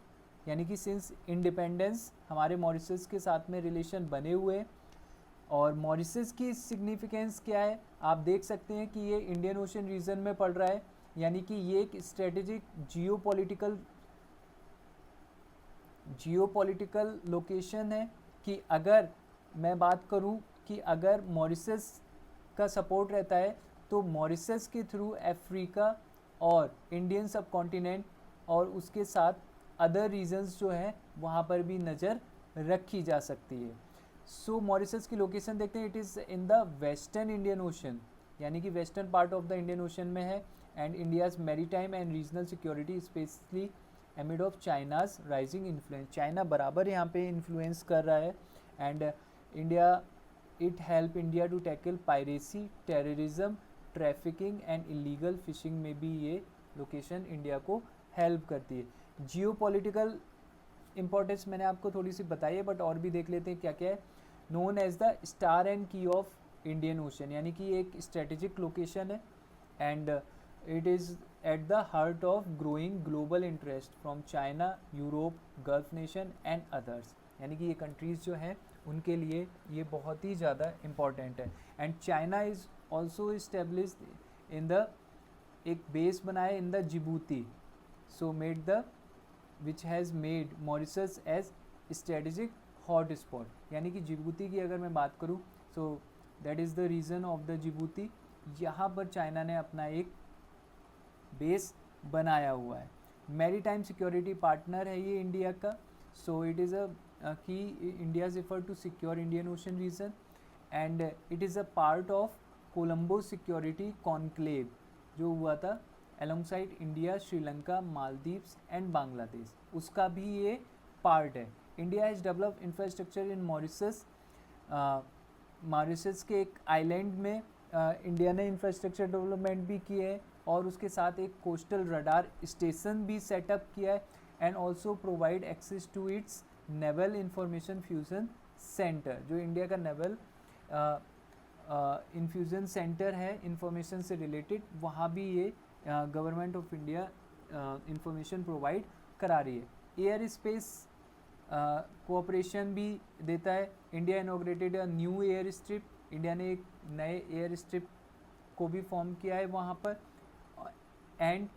यानी कि सिंस इंडिपेंडेंस हमारे मॉरिशस के साथ में रिलेशन बने हुए हैं। और मॉरिशस की सिग्निफिकेंस क्या है, आप देख सकते हैं कि ये इंडियन ओशन रीजन में पड़ रहा है, यानी कि ये एक स्ट्रेटेजिक जियोपॉलिटिकल लोकेशन है। कि अगर मैं बात करूं कि अगर मॉरिशस का सपोर्ट रहता है तो मॉरिशस के थ्रू अफ्रीका और इंडियन सब कॉन्टिनेंट और उसके साथ अदर रीजन्स जो हैं वहाँ पर भी नज़र रखी जा सकती है। सो मॉरिशस की लोकेशन देखते हैं, it is in the western Indian Ocean, यानी कि western part of the Indian Ocean में है। And India's maritime and regional security specially amid of China's rising influence, China बराबर यहाँ पे इन्फ्लुएंस कर रहा है। And India it help India to tackle piracy, terrorism, trafficking and illegal fishing में भी ये लोकेशन इंडिया को हेल्प करती है। जियोपॉलिटिकल इंपॉर्टेंस मैंने आपको थोड़ी सी बताई है, बट और भी देख लेते हैं क्या क्या है। Known as the star and key of Indian Ocean, यानी कि एक स्ट्रेटेजिक लोकेशन है। And it is at the heart of growing global interest from China, Europe, Gulf nation and others, यानी कि ये कंट्रीज़ जो हैं उनके लिए ये बहुत ही ज़्यादा इम्पॉर्टेंट है। And China is also established in the, एक बेस बनाए in the Djibouti, so made the which has made Mauritius as strategic hot spot, यानी कि जिबूती की अगर मैं बात करूँ so that is the reason of the Djibouti, यहाँ पर चाइना ने अपना एक बेस बनाया हुआ है। मैरीटाइम सिक्योरिटी पार्टनर है ये इंडिया का। सो it is a key India's effort to secure Indian Ocean region and it is a part of Colombo security conclave जो हुआ था alongside India, Sri Lanka, Maldives and Bangladesh, उसका भी ये पार्ट है। India has developed infrastructure in Mauritius, Mauritius के एक आइलैंड में इंडिया ने इंफ्रास्ट्रक्चर डेवलपमेंट भी किए है और उसके साथ एक कोस्टल रडार स्टेशन भी सेटअप किया है। And also provide access to its naval information fusion centre, जो इंडिया का नेवल इन्फ्यूज़न सेंटर है इंफॉर्मेशन से रिलेटेड, वहाँ भी ये government of India information provide करा रही है। एयर स्पेस कोऑपरेशन भी देता है। India inaugurated a new air strip, India ने एक नए एयर स्ट्रिप को भी फॉर्म किया है वहाँ पर। एंड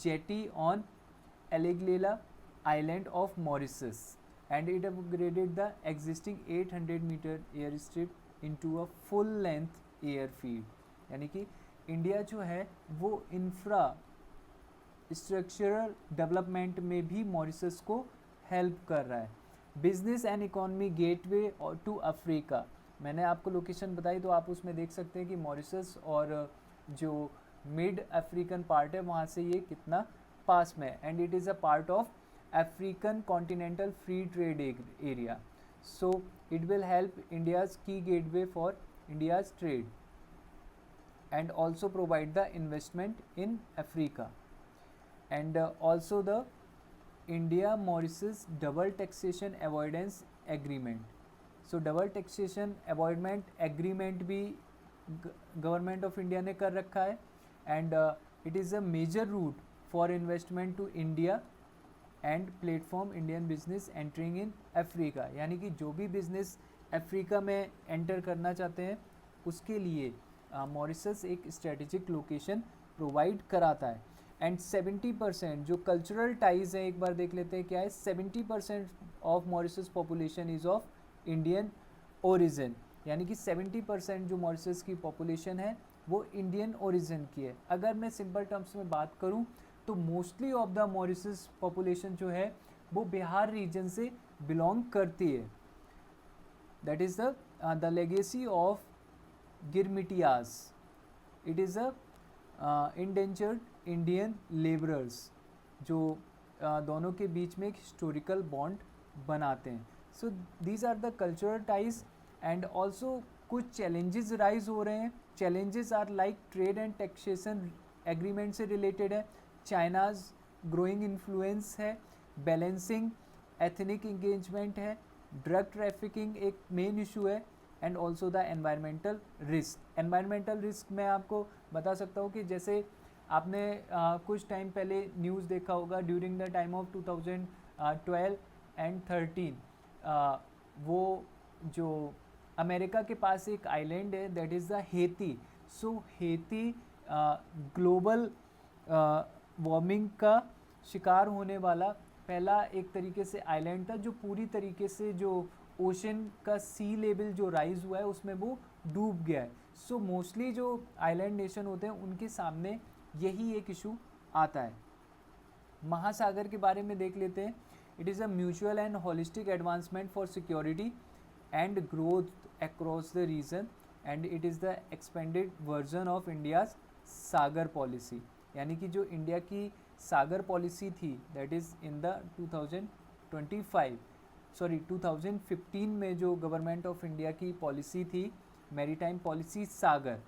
जेटी ऑन एलेग्लेला island of Mauritius and it upgraded the existing 800 metre air strip into a full length air field, यानी कि इंडिया जो है वो इंफ्रा स्ट्रक्चरल डेवलपमेंट में भी मॉरिशस को हेल्प कर रहा है। Business and economy gateway to Africa, मैंने आपको लोकेशन बताई तो आप उसमें देख सकते हैं कि मॉरिशस और जो मिड अफ्रीकन पार्ट है वहाँ से ये कितना पास में है। And it is a part of African continental free trade area, so it will help India's की gateway for India's trade and also provide the investment in Africa. And also the India Mauritius double taxation avoidance agreement, so double taxation avoidment agreement भी government of India ने कर रखा है and it is a major route for investment to India and platform Indian business entering in Africa, यानी कि जो भी business Africa में एंटर करना चाहते हैं उसके लिए मॉरिशस एक स्ट्रेटेजिक लोकेशन प्रोवाइड कराता है। एंड 70% जो कल्चरल टाइज है, एक बार देख लेते हैं क्या है। 70% of Mauritius population is of Indian origin, यानी कि 70% जो मॉरिशस की पॉपुलेशन है वो इंडियन ओरिजिन की है। अगर मैं सिंपल टर्म्स में बात करूं तो mostly of the Mauritius population जो है वो बिहार रीजन से बिलोंग करती है। That is the legacy of Girmitiyas. It is a indentured Indian labourers, जो दोनों के बीच में एक हिस्टोरिकल बॉन्ड बनाते हैं। So these are the cultural ties and also कुछ चैलेंजेस राइज हो रहे हैं। Challenges are like trade and taxation agreement से रिलेटेड है, चाइनाज ग्रोइंग इन्फ्लुएंस है, बैलेंसिंग एथनिक इंगेजमेंट है, ड्रग ट्रैफिकिंग एक मेन इशू है and also the environmental risk. Environmental risk मैं आपको बता सकता हूँ कि जैसे आपने कुछ टाइम पहले न्यूज़ देखा होगा during the time of 2012 and 13, वो जो अमेरिका के पास एक आइलैंड है that is the Haiti. So Haiti global warming का शिकार होने वाला पहला एक तरीके से आइलैंड था, जो पूरी तरीके से जो ओशन का सी लेवल जो राइज हुआ है उसमें वो डूब गया है। सो मोस्टली जो आइलैंड नेशन होते हैं उनके सामने यही एक इशू आता है। महासागर के बारे में देख लेते हैं। It is a mutual and holistic advancement for security and growth across the region and it is the expanded version of India's Sagar policy, यानी कि जो इंडिया की सागर पॉलिसी थी दैट इज़ इन द 2015 में जो गवर्नमेंट ऑफ इंडिया की policy थी maritime policy Sagar,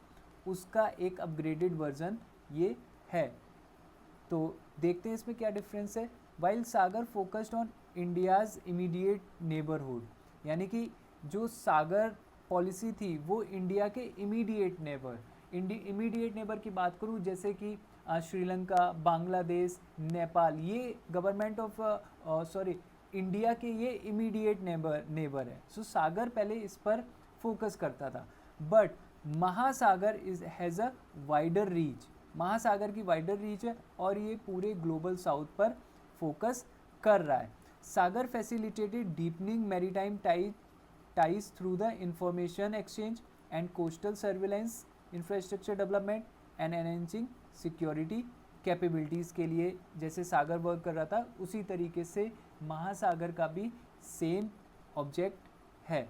उसका एक अपग्रेडेड वर्जन ये है। तो देखते हैं इसमें क्या डिफरेंस है। While Sagar focused on India's immediate neighbourhood, यानी कि जो सागर पॉलिसी थी वो इंडिया के इमीडिएट नेबर, इमीडिएट नेबर की बात करूँ जैसे कि श्रीलंका, बांग्लादेश, नेपाल, ये गवर्नमेंट ऑफ इंडिया के ये इमीडिएट नेबर है। सो सागर पहले इस पर फोकस करता था, बट महासागर हैज़ अ वाइडर रीच, महासागर की वाइडर रीच है और ये पूरे ग्लोबल साउथ पर फोकस कर रहा है। SAGAR facilitated deepening maritime ties through the information exchange and coastal surveillance infrastructure development and enhancing security capabilities के लिए जैसे सागर वर्क कर रहा था उसी तरीके से महासागर का भी सेम ऑब्जेक्ट है।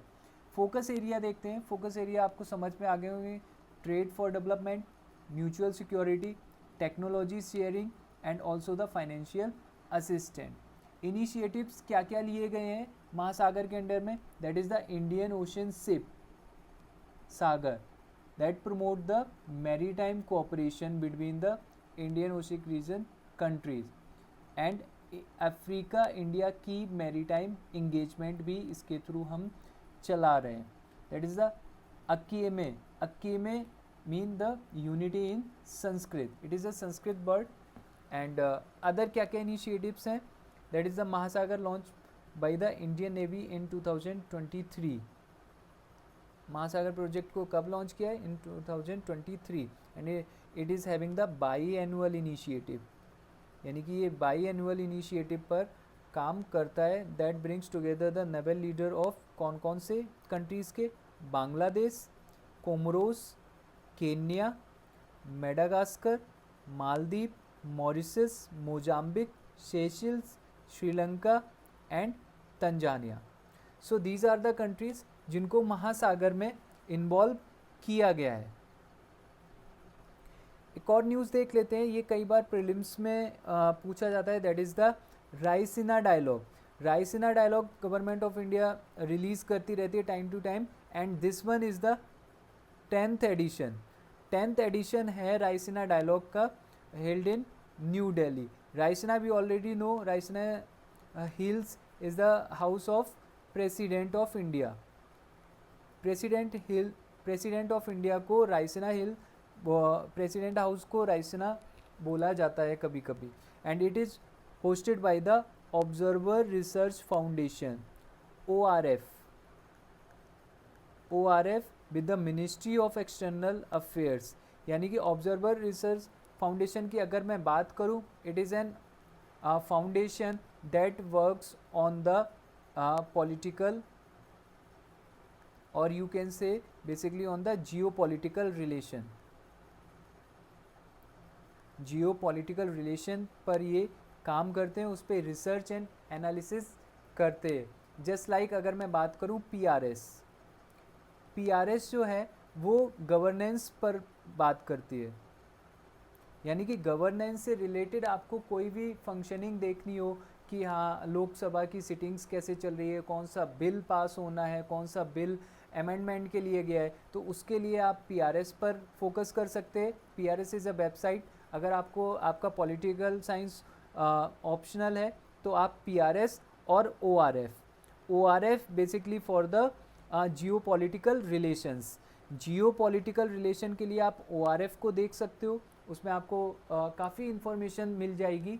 फोकस एरिया देखते हैं। फोकस एरिया आपको समझ में आ गए होंगे। Trade for development, mutual security, technology sharing and also the financial assistant. Initiatives क्या क्या लिए गए हैं महासागर के अंडर में, that is the Indian ocean ship Sagar that promote the maritime cooperation between the Indian Oceanic region countries and Africa India की maritime engagement भी इसके थ्रू हम चला रहे हैं। That is the Aikeyme. Aikeyme mean the unity in Sanskrit, it is a Sanskrit word. And other क्या क्या initiatives हैं, that is the Mahasagar launch by the Indian navy in 2023। Mahasagar project को कब लॉन्च किया है, in 2023, and it is having the biannual initiative, यानी कि ये बाई एनुअल इनिशिएटिव पर काम करता है। That brings together the naval leader of कौन कौन से कंट्रीज़ के, Bangladesh, Comoros, Kenya, Madagascar, Maldives, Mauritius, Mozambique, Seychelles, Sri Lanka and Tanzania. So these are the countries जिनको महासागर में इन्वॉल्व किया गया है। एक और न्यूज़ देख लेते हैं, ये कई बार प्रीलिम्स में पूछा जाता है, that is the Raisina dialogue. Raisina dialogue government of India release करती रहती है time to time and this one is the 10th edition. 10th edition है रायसीना डायलॉग का, held in new Delhi. Raisina we already know, Raisina hills is the house of president of India. President hill president of India को रायसीना हिल, president house को रायसीना बोला जाता है कभी कभी. And it is hosted by the observer research foundation, ORF with the ministry of external affairs. यानी कि observer research foundation की अगर मैं बात करूं, it is an foundation that works on the political, और you can say basically on the geopolitical relation पर ये काम करते हैं, उस पर रिसर्च एंड एनालिसिस करते हैं. जस्ट लाइक अगर मैं बात करूँ PRS जो है वो गवर्नेंस पर बात करती है. यानी कि गवर्नेंस से रिलेटेड आपको कोई भी फंक्शनिंग देखनी हो कि हाँ लोकसभा की सिटिंग्स कैसे चल रही है, कौन सा बिल पास होना है, कौन सा बिल अमेंडमेंट के लिए गया है, तो उसके लिए आप PRS पर फोकस कर सकते हैं. PRS is a website. अगर आपको आपका पॉलिटिकल साइंस ऑप्शनल है तो आप PRS और ORF basically for the geopolitical relations. Geopolitical relation के लिए आप ORF को देख सकते हो. उसमें आपको काफ़ी इन्फॉर्मेशन मिल जाएगी.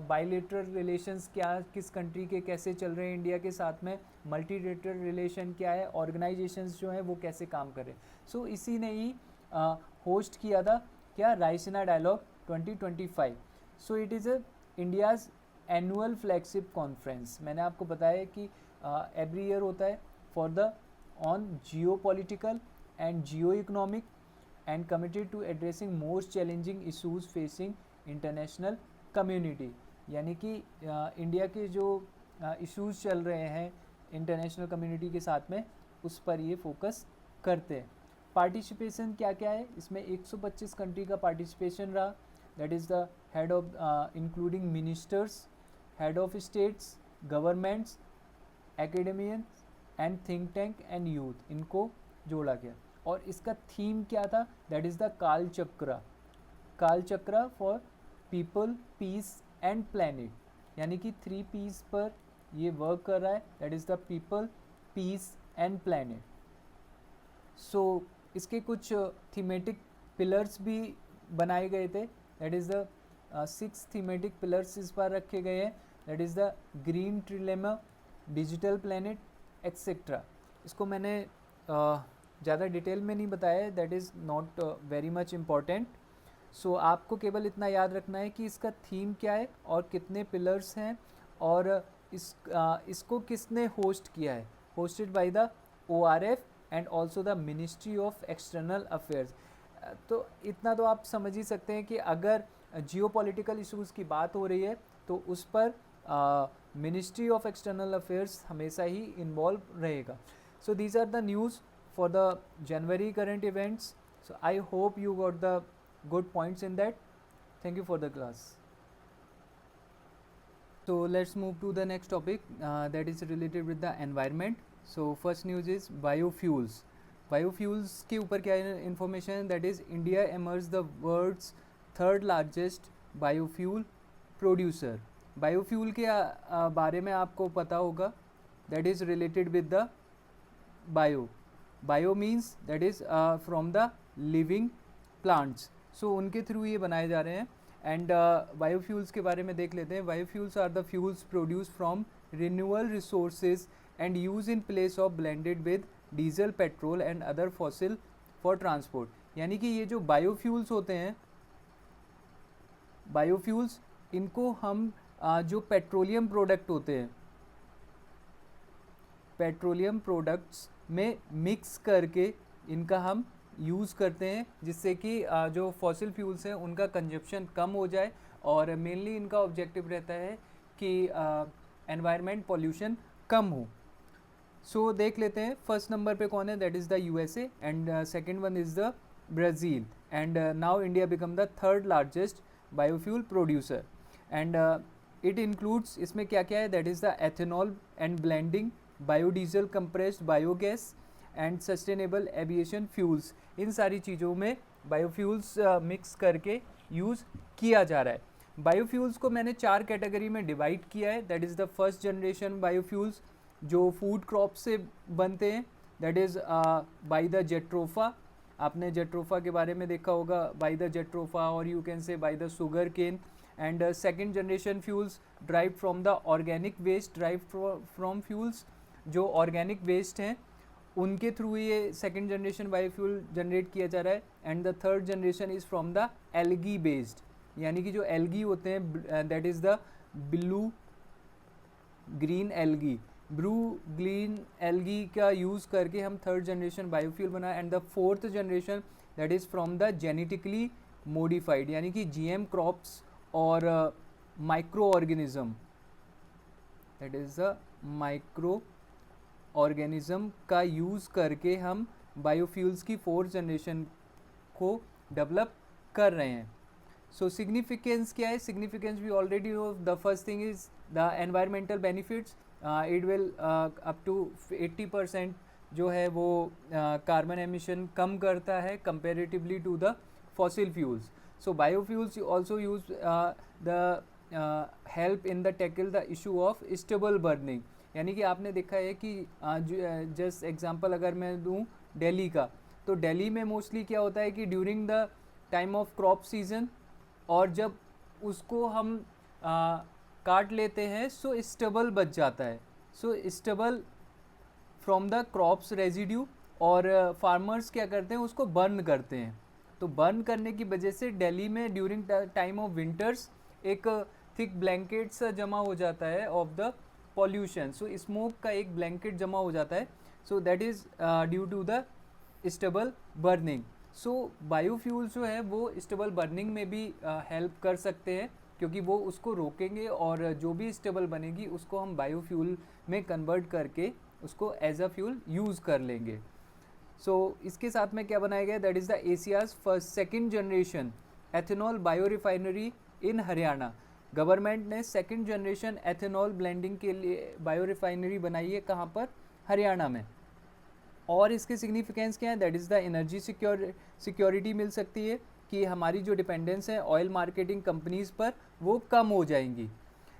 बायलेटरल रिलेशंस क्या, किस कंट्री के कैसे चल रहे हैं इंडिया के साथ में, मल्टीलेटरल रिलेशन क्या है, ऑर्गेनाइजेशंस जो हैं वो कैसे काम कर रहे हैं. सो इसी ने ही होस्ट किया था क्या, Raisina dialogue 2025. So it is India's annual flagship conference. मैंने आपको बताया कि एवरी ईयर होता है for the on geo political and geo economic and committed to addressing most challenging issues facing international community. यानी कि इंडिया के जो इश्यूज़ चल रहे हैं इंटरनेशनल कम्युनिटी के साथ में, उस पर ये फोकस करते हैं. पार्टिसिपेशन क्या क्या है इसमें, 125 कंट्री का पार्टिसिपेशन रहा. That is the head of including ministers, head of states, governments, academians and think tank and youth, इनको जोड़ा गया. और इसका थीम क्या था, that is the Kaal Chakra for people, peace and planet. यानी कि 3 P's पर ये वर्क कर रहा है, that is the people, peace and planet. So इसके कुछ थीमेटिक पिलर्स भी बनाए गए थे. That is the 6 thematic pillars इस बार रखे गए हैं. That is the green trilemma, digital planet etcetera. इसको मैंने ज़्यादा डिटेल में नहीं बताया, that is not very much important. So आपको केवल इतना याद रखना है कि इसका थीम क्या है और कितने पिलर्स हैं, और इसको किसने होस्ट किया है. Hosted by the ORF and also the ministry of external affairs. तो इतना तो आप समझ ही सकते हैं कि अगर जियोपॉलिटिकल इशूज़ की बात हो रही है तो उस पर मिनिस्ट्री ऑफ एक्सटर्नल अफेयर्स हमेशा ही इन्वॉल्व रहेगा. So these are the news for the January current events. So I hope you got the good points in that. Thank you for the class. So let's move to the next topic that is related with the environment. So first news is biofuels. Biofuels के ऊपर क्या information है, that is India emerged the world's 3rd largest biofuel producer. Biofuel के बारे में आपको पता होगा, that is related with the bio means that is from the living plants. So उनके थ्रू ये बनाए जा रहे हैं. एंड बायोफ्यूल्स के बारे में देख लेते हैं. Biofuels are the fuels produce from renewable resources and use in place of blended with diesel, petrol and other fossil for transport. यानी कि ये जो बायोफ्यूल्स होते हैं, बायोफ्यूल्स इनको हम जो पेट्रोलियम प्रोडक्ट होते हैं, पेट्रोलियम प्रोडक्ट्स में मिक्स करके इनका हम यूज़ करते हैं, जिससे कि जो फॉसिल फ्यूल्स हैं उनका कंजप्शन कम हो जाए. और मेनली इनका ऑब्जेक्टिव रहता है कि एनवायरनमेंट पॉल्यूशन कम हो. सो देख लेते हैं फर्स्ट नंबर पे कौन है, that is the USA and second one is the Brazil. And now India become the 3rd largest biofuel producer. And it includes, इसमें क्या क्या है, that is the ethanol and blending, biodiesel, compressed biogas and sustainable aviation fuels. इन सारी चीज़ों में biofuels mix करके use किया जा रहा है. बायोफ्यूल्स को मैंने 4 कैटेगरी में डिवाइड किया है. That is the first generation biofuels जो फूड क्रॉप से बनते हैं, that is by the jatropha. आपने जेट्रोफा के बारे में देखा होगा, बाय द जेट्रोफा, और you can say by the sugar cane. And second generation fuels drive from the organic waste, drive from fuels जो ऑर्गेनिक वेस्ट हैं उनके थ्रू ये सेकेंड जनरेशन बायोफ्यूल जनरेट किया जा रहा है। And the third generation is from the algae based, यानी कि जो एल्गी होते हैं that is the blue green algae, blue green algae का यूज़ करके हम थर्ड जनरेशन बायोफ्यूल बनाए। And the fourth generation that is from the genetically modified, यानी कि जीएम क्रॉप्स और micro organism, that is the micro organism का use करके हम बायोफ्यूल्स की फोर्थ जनरेशन को डेवलप कर रहे हैं। सो सिग्निफिकेंस क्या है? Significance we already know. The first thing is the environmental benefits, it will up to 80% जो है वो कार्बन एमिशन कम करता है comparatively to the fossil fuels. So biofuels also use the help in the tackle the issue of stubble burning, यानी कि आपने देखा है कि जस्ट एग्जांपल अगर मैं दूं दिल्ली का, तो दिल्ली में मोस्टली क्या होता है कि during the time of crop season और जब उसको हम काट लेते हैं सो स्टेबल बच जाता है, सो stable from the crops residue, और फार्मर्स क्या करते हैं उसको बर्न करते हैं। तो बर्न करने की वजह से दिल्ली में ड्यूरिंग टाइम ऑफ विंटर्स एक थिक ब्लैंकेट सा जमा हो जाता है of the pollution, so smoke का एक ब्लैंकेट जमा हो जाता है, so that is due to the stubble burning. So biofuel जो है वो स्टेबल बर्निंग में भी हेल्प कर सकते हैं, क्योंकि वो उसको रोकेंगे और जो भी स्टेबल बनेगी उसको हम बायोफ्यूल में कन्वर्ट करके उसको एज अ फ्यूल यूज़ कर लेंगे। सो इसके साथ में क्या बनाया गया? That is the Asia's first second generation ethanol bio refinery in Haryana. Government ने सेकेंड जनरेशन एथेनॉल ब्लेंडिंग के लिए बायो रिफाइनरी बनाई है, कहाँ पर? हरियाणा में। और इसके सिग्निफिकेंस क्या है? That is the energy security मिल सकती है कि हमारी जो डिपेंडेंस है ऑयल मार्केटिंग कंपनीज़ पर वो कम हो जाएंगी।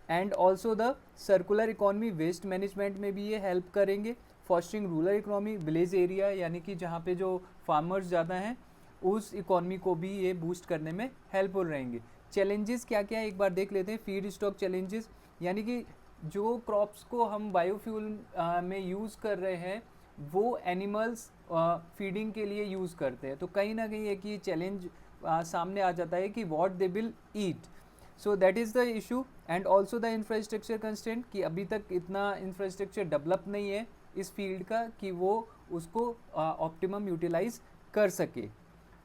And also the circular economy, waste management में भी ये हेल्प करेंगे। Fostering rural economy, village area यानी कि जहाँ पे जो फार्मर्स ज़्यादा हैं उस इकॉनमी को भी ये बूस्ट करने में हेल्पफुल रहेंगे। चैलेंजेस क्या क्या है एक बार देख लेते हैं। फीड स्टॉक चैलेंजेस, यानी कि जो क्रॉप्स को हम बायोफ्यूल में यूज़ कर रहे हैं वो एनिमल्स फीडिंग के लिए यूज़ करते हैं, तो कहीं ना कहीं एक ये चैलेंज सामने आ जाता है कि what they will eat, so that is the issue. And also the infrastructure constraint, कि अभी तक इतना इंफ्रास्ट्रक्चर डेवलप नहीं है इस फील्ड का कि वो उसको ऑप्टिमम यूटिलाइज कर सके।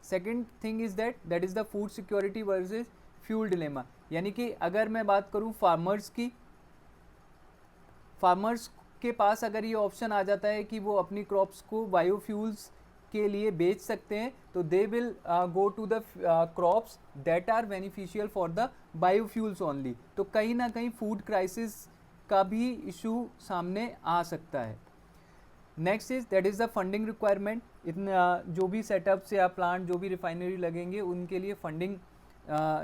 Second thing is that is the food security versus fuel dilemma, यानी कि अगर मैं बात करूँ फार्मर्स की, फार्मर्स के पास अगर ये ऑप्शन आ जाता है कि वो अपनी क्रॉप्स को बायोफ्यूल्स के लिए बेच सकते हैं, तो they will go to the crops that are beneficial for the biofuels only. तो कहीं ना कहीं फूड क्राइसिस का भी इशू सामने आ सकता है। Next is that is the funding requirement. इतना जो भी सेटअप्स या प्लांट जो भी रिफाइनरी लगेंगे उनके लिए फंडिंग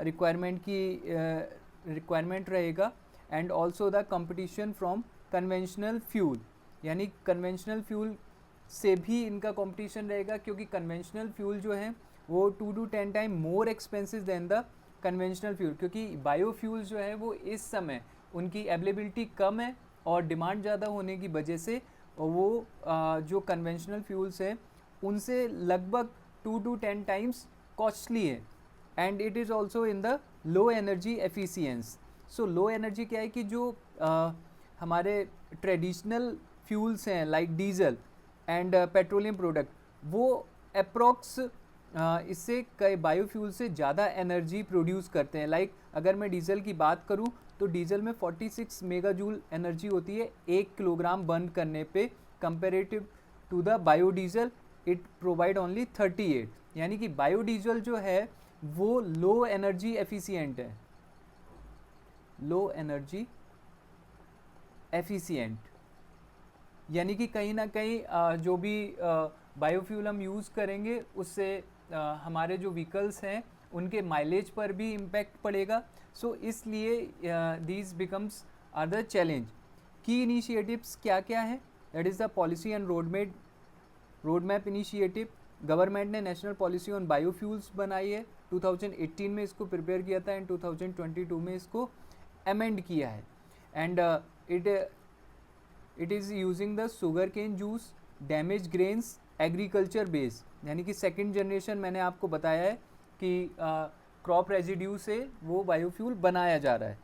रिक्वायरमेंट की रिक्वायरमेंट रहेगा। And also the competition from conventional fuel, यानी कन्वेंशनल फ्यूल से भी इनका कंपटीशन रहेगा, क्योंकि कन्वेंशनल फ्यूल जो है वो 2 to 10 time more expensive than the conventional fuel, क्योंकि बायोफ्यूल जो है वो इस समय उनकी अवेलेबिलिटी कम है और डिमांड ज़्यादा होने की वजह से वो जो कन्वेंशनल फ्यूल्स हैं उनसे लगभग 2 to 10 टाइम्स कॉस्टली है। And it is also in the low energy efficiency. So low energy क्या है कि जो हमारे ट्रेडिशनल फ्यूल्स हैं like diesel and petroleum product, वो अप्रॉक्स इससे कई बायोफ्यूल से ज़्यादा एनर्जी प्रोड्यूस करते हैं। लाइक अगर मैं डीजल की बात करूं तो डीजल में 46 मेगाजूल एनर्जी होती है 1 किलोग्राम बर्न करने पे, comparative to the biodiesel it provide only 38, यानी कि बायोडीजल जो है वो लो एनर्जी एफिशिएंट है, लो एनर्जी एफिशिएंट, यानी कि कहीं ना कहीं जो भी बायोफ्यूल हम यूज़ करेंगे उससे हमारे जो व्हीकल्स हैं उनके माइलेज पर भी इम्पैक्ट पड़ेगा। सो इसलिए these becomes are the challenge. की इनिशिएटिव्स क्या क्या है? That is the policy and road map initiative, government ने नेशनल पॉलिसी ऑन बायोफ्यूल्स बनाई है, 2018 में इसको प्रिपेयर किया था एंड 2022 में इसको अमेंड किया है। And it is using the sugar cane juice, damage grains, agriculture base, यानी कि सेकेंड जनरेशन मैंने आपको बताया है कि क्रॉप रेजिड्यू से वो बायोफ्यूल बनाया जा रहा है।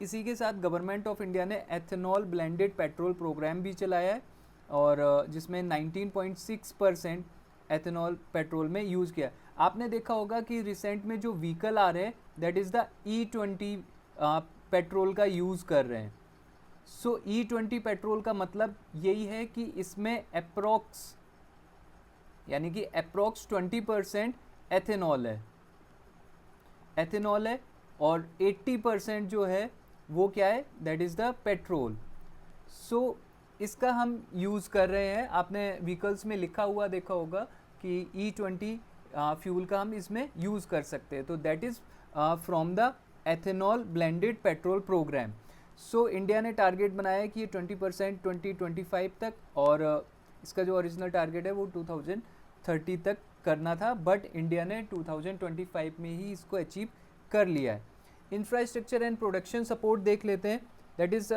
इसी के साथ गवर्नमेंट ऑफ इंडिया ने एथेनॉल ब्लेंडेड पेट्रोल प्रोग्राम भी चलाया है और जिसमें 19.6% एथेनॉल पेट्रोल में यूज़ किया। आपने देखा होगा कि रिसेंट में जो व्हीकल आ रहे हैं that is the E20 petrol का यूज़ कर रहे हैं। सो E20 पेट्रोल का मतलब यही है कि इसमें अप्रॉक्स 20% एथेनॉल है और 80% जो है वो क्या है, दैट इज़ द पेट्रोल। सो इसका हम यूज़ कर रहे हैं। आपने व्हीकल्स में लिखा हुआ देखा होगा कि E20 फ्यूल का हम इसमें यूज़ कर सकते हैं। तो that is from the ethanol blended petrol programme. So India ने टारगेट बनाया है कि ये 20% 2025 तक, और इसका जो ओरिजिनल टारगेट है वो 2030 तक करना था, बट इंडिया ने 2025 में ही इसको अचीव कर लिया है। इंफ्रास्ट्रक्चर एंड प्रोडक्शन सपोर्ट देख लेते हैं। दैट इज़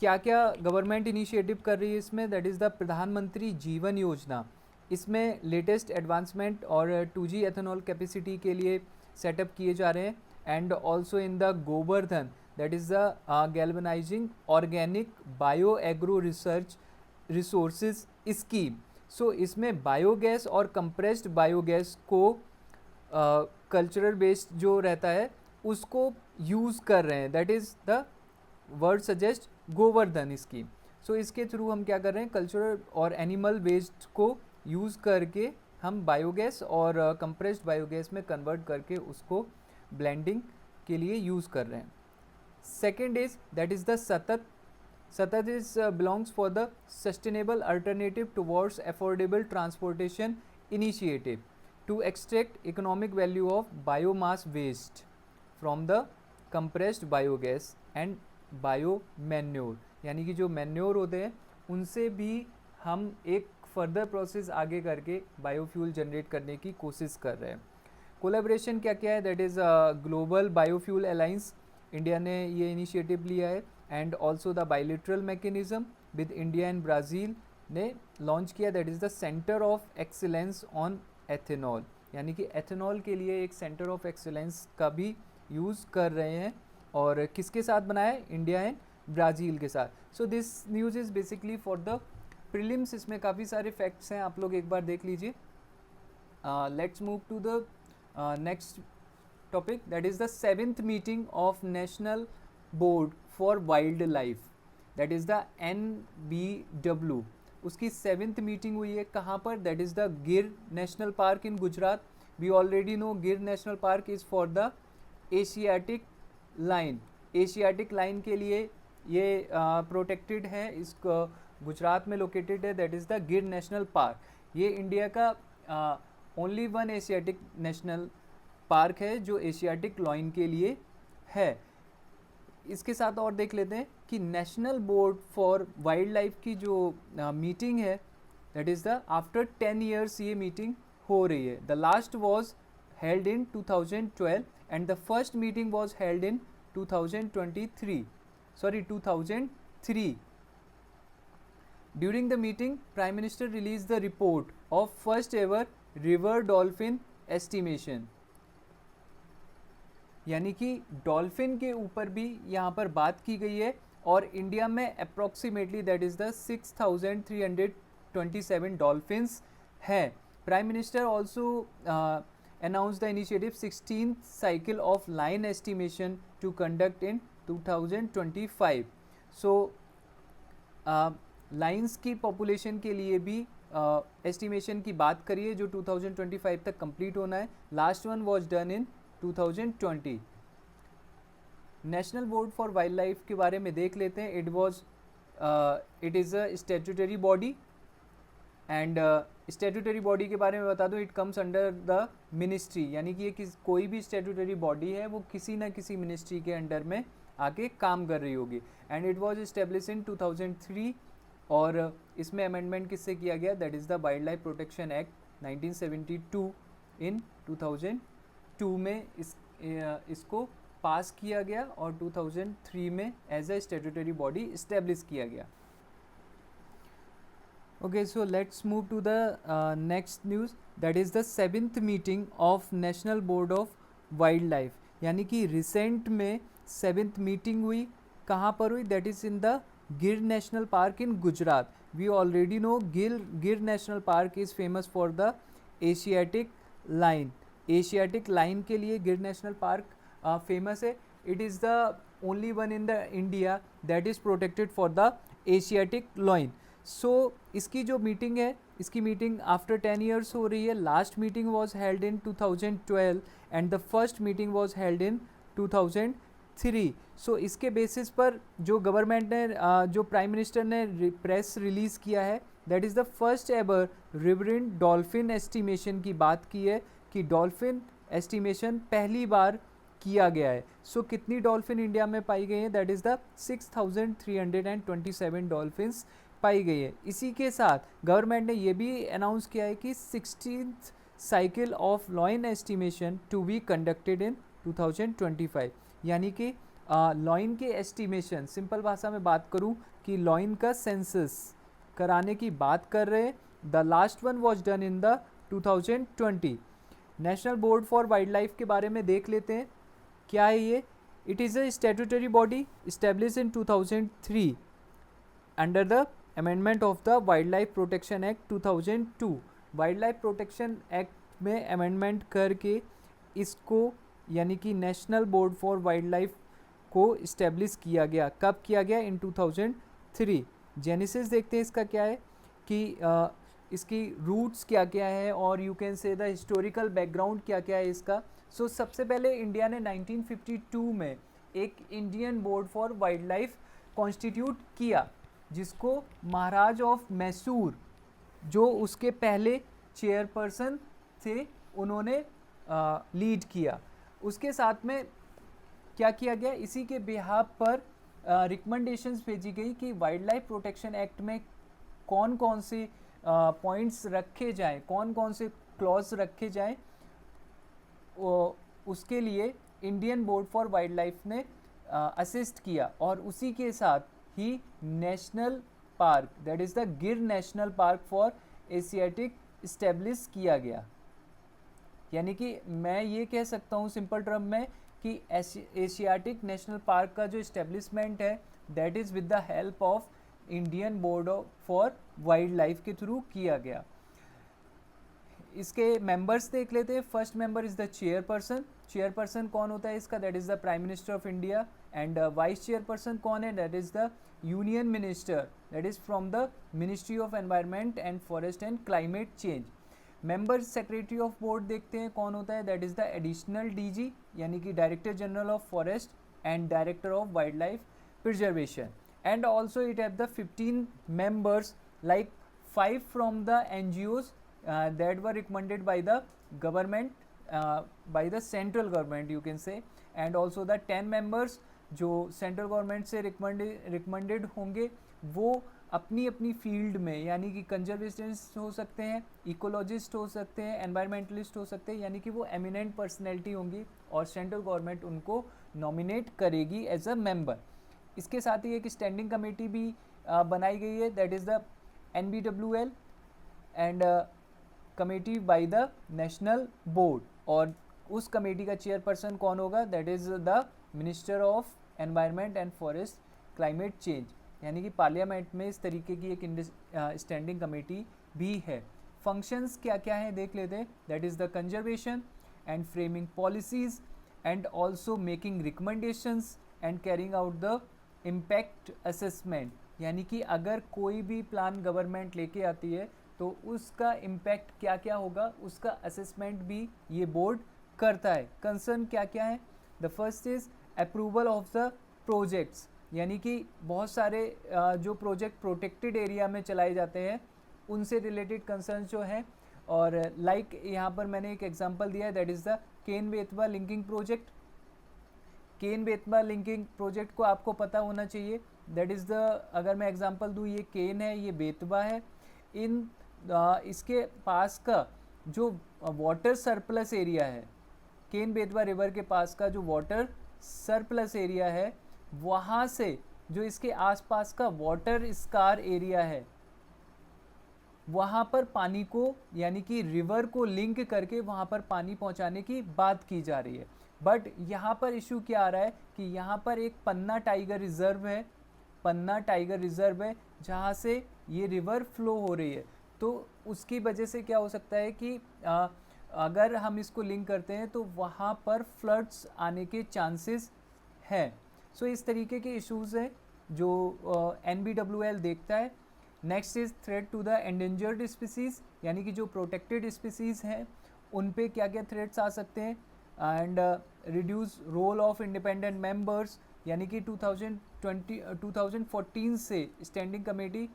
क्या क्या गवर्नमेंट इनिशिएटिव कर रही है इसमें। दैट इज़ द प्रधानमंत्री जीवन योजना। इसमें लेटेस्ट एडवांसमेंट और 2G एथेनॉल कैपेसिटी के लिए सेटअप किए जा रहे हैं। And also in the Govardhan, that is the galvanising organic bio agro resources scheme. So इसमें बायोगैस और कंप्रेस्ड बायोगैस को कल्चरल बेस्ड जो रहता है उसको यूज़ कर रहे हैं। That is the word suggest Govardhan scheme. So इसके थ्रू हम क्या कर रहे हैं, कल्चरल और एनिमल वेस्ट को यूज़ करके हम बायोगैस और कंप्रेस्ड बायोगैस में कन्वर्ट करके उसको ब्लेंडिंग के लिए यूज़ कर रहे हैं। Second is that is the SATAT is belongs for the sustainable alternative towards affordable transportation initiative to extract economic value of biomass waste from the compressed biogas and bio manure, यानी कि जो manure होते हैं उनसे भी हम एक फर्दर प्रोसेस आगे करके बायोफ्यूल जनरेट करने की कोशिश कर रहे हैं। कोलैबोरेशन क्या क्या है, that is global biofuel alliance, India ने ये इनिशिएटिव लिया है। And also the bilateral mechanism with India and Brazil ने लॉन्च किया, that is the centre of excellence on ethanol, यानी कि एथेनॉल के लिए एक सेंटर ऑफ एक्सीलेंस का भी यूज़ कर रहे हैं। और किसके साथ बनाया है, इंडिया एंड ब्राज़ील के साथ। So this news is basically for the prelims. इसमें काफ़ी सारे फैक्ट्स हैं, आप लोग एक बार देख लीजिए। Let's move to the next topic, that is the 7th meeting of national board for wild life, that is the NBW। उसकी 7th मीटिंग हुई है कहाँ पर, that is the Gir national park in Gujarat. We already know Gir national park is for the asiatic lion. Asiatic lion के लिए ये protected है, इसको गुजरात में लोकेटेड है, that is the Gir national park. ये इंडिया का only one Asiatic national park है जो एशियाटिक लाइन के लिए है। इसके साथ और देख लेते हैं कि national board for wild life की जो मीटिंग है, that is the after 10 years ये मीटिंग हो रही है। The last was held in 2012 and the first meeting was held in 2003. During the meeting, Prime Minister released the report of first ever river dolphin estimation. यानी कि dolphin के ऊपर भी यहाँ पर बात की गई है और इंडिया में approximately that is the 6,327 dolphins हैं। Prime minister also announced the initiative 16th cycle of line estimation to conduct in 2025. So lines की पॉपुलेशन के लिए भी एस्टिमेशन की बात करिए जो 2025 तक कंप्लीट होना है। Last one was done in 2020। National board for wild life के बारे में देख लेते हैं। It is a statutory body and statutory body के बारे में बता दूं, it comes under the ministry, यानी कि ये कोई भी स्टैट्यूटरी बॉडी है वो किसी ना किसी मिनिस्ट्री के अंडर में आके काम कर रही होगी। And it was establish in 2003 और इसमें अमेंडमेंट किससे किया गया, that is the wild life protection act 1972 in 2002 में इसको पास किया गया और 2003 में as a statutory body establish किया गया. Okay, so let's move to the next news, that is the 7th meeting of National Board of Wildlife. यानी कि रिसेंट में 7th मीटिंग हुई. कहाँ पर हुई, that is in the Gir national park in Gujarat. We already know Gir national park is famous for the asiatic lion. Asiatic lion के लिए Gir national park famous है. It is the only one in the India that is protected for the asiatic lion. So इसकी जो meeting है, इसकी meeting after 10 years हो रही है. Last meeting was held in 2012 and the first meeting was held in 2003. So इसके basis पर जो गवर्नमेंट ने जो प्राइम मिनिस्टर ने प्रेस रिलीज़ किया है, that is the first ever riverine dolphin estimation की बात की है कि डॉल्फिन एस्टिमेशन पहली बार किया गया है. सो कितनी डॉल्फिन इंडिया में पाई गई है, दैट इज़ द 6327 डॉल्फिन्स पाई गई है. इसी के साथ गवर्नमेंट ने ये भी अनाउंस किया है कि 16th cycle of lion estimation to be conducted in 2025. यानी कि लॉइन के एस्टिमेशन, सिंपल भाषा में बात करूं कि लॉइन का सेंसस कराने की बात कर रहे हैं. The last one was done in the 2020. National board for wild life के बारे में देख लेते हैं. क्या है ये, it is a statutory body establish in 2003 under the amendment of the wild life protection act 2002. Wild life protection act में अमेंडमेंट करके इसको यानी कि national board for wild life को इस्टेब्लिश किया गया. कब किया गया, इन 2003. जेनेसिस देखते हैं इसका क्या है कि इसकी रूट्स क्या क्या है और यू कैन से द हिस्टोरिकल बैकग्राउंड क्या क्या है इसका. सो सबसे पहले इंडिया ने 1952 में एक Indian board for wild life constitute किया, जिसको महाराज ऑफ मैसूर जो उसके पहले चेयरपर्सन थे उन्होंने लीड किया. उसके साथ में क्या किया गया, इसी के बिहाफ पर रिकमेंडेशंस भेजी गई कि वाइल्ड लाइफ प्रोटेक्शन एक्ट में कौन कौन से पॉइंट्स रखे जाएं, कौन कौन से क्लॉज रखे जाएं. उसके लिए Indian board for wild life ने असिस्ट किया और उसी के साथ ही national park that is the Gir national park for asiatic establish किया गया. यानी कि मैं ये कह सकता हूँ सिंपल टर्म में कि एशियाटिक नेशनल पार्क का जो इस्टेब्लिशमेंट है that is with the help of Indian board for wild life के थ्रू किया गया. इसके मेंबर्स देख लेते हैं. First member is the chairperson. Chairperson कौन होता है इसका, that is the prime minister of India. And vice chairperson कौन है, that is the union minister, that is from the ministry of environment and forest and climate change. Member secretary of board देखते हैं कौन होता है, that is the additional DG यानी कि director general of forest and director of wild life preservation. And also it have the 15 members like 5 from the NGOs that were recommended by the government, by the central government you can say, and also the 10 members जो central government से recommended होंगे वो अपनी अपनी field में यानी कि conservationist हो सकते हैं, इकोलॉजिस्ट हो सकते हैं, एनवायरमेंटलिस्ट हो सकते हैं, यानी कि वो एमिनेंट पर्सनैलिटी होंगी और सेंट्रल गवर्नमेंट उनको नॉमिनेट करेगी एज अ मेंबर. इसके साथ ही एक स्टैंडिंग कमेटी भी बनाई गई है that is the NBWL and committee by the national board. और उस कमेटी का चेयरपर्सन कौन होगा, that is the minister of environment and forest climate change. यानी कि पार्लियामेंट में इस तरीके की एक स्टैंडिंग कमेटी भी है. फंक्शंस क्या क्या हैं देख लेते हैं. That is the conservation and framing policies and also making recommendations and carrying out the impact assessment. यानी कि अगर कोई भी प्लान गवर्नमेंट लेके आती है तो उसका इम्पैक्ट क्या क्या होगा उसका असेसमेंट भी ये बोर्ड करता है. कंसर्न क्या क्या है, the first is approval of the projects. यानी कि बहुत सारे जो प्रोजेक्ट प्रोटेक्टेड एरिया में चलाए जाते हैं उनसे रिलेटेड कंसर्न जो हैं. और लाइक यहाँ पर मैंने एक एग्जांपल दिया है that is the Ken Betwa linking project. Ken Betwa linking project को आपको पता होना चाहिए दैट इज़ द, अगर मैं एग्जांपल दूँ, ये केन है, ये बेतवा है, इन इसके पास का जो वाटर सरप्लस एरिया है, केन बेतवा रिवर के पास का जो वाटर सरप्लस एरिया है, वहाँ से जो इसके आसपास का वाटर स्कार एरिया है, वहाँ पर पानी को, यानी कि रिवर को लिंक करके वहाँ पर पानी पहुँचाने की बात की जा रही है। बट यहाँ पर इशू क्या आ रहा है कि यहाँ पर एक पन्ना टाइगर रिजर्व है, पन्ना टाइगर रिजर्व है, जहाँ से ये रिवर फ्लो हो रही है। तो उसकी वजह से क्या हो सकता है कि अगर हम इसको लिंक करते हैं तो वहाँ पर फ्लड्स आने के चांसेस हैं। सो इस तरीके के इश्यूज हैं जो NBWL देखता है। Next is threat to the endangered species, यानी कि जो प्रोटेक्टेड स्पीसीज हैं उन पे क्या क्या थ्रेट्स आ सकते हैं। And reduce role of independent members, यानी कि 2014 से स्टैंडिंग कमेटी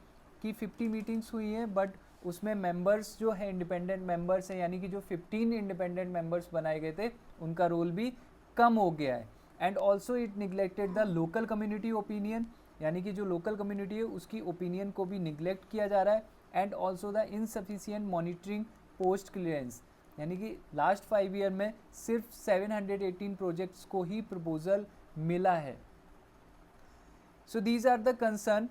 की 50 मीटिंग्स हुई हैं, बट उसमें मेंबर्स जो है इंडिपेंडेंट मेंबर्स हैं, यानी कि जो 15 इंडिपेंडेंट मेंबर्स बनाए गए थे उनका रोल भी कम हो गया है। And also it neglected the local community opinion, यानी कि जो लोकल कम्युनिटी है उसकी ओपिनियन को भी निगलेक्ट किया जा रहा है। And also the insufficient monitoring post clearance, यानी कि लास्ट 5 ईयर में सिर्फ 718 प्रोजेक्ट्स को ही प्रपोजल मिला है। So these are the concern.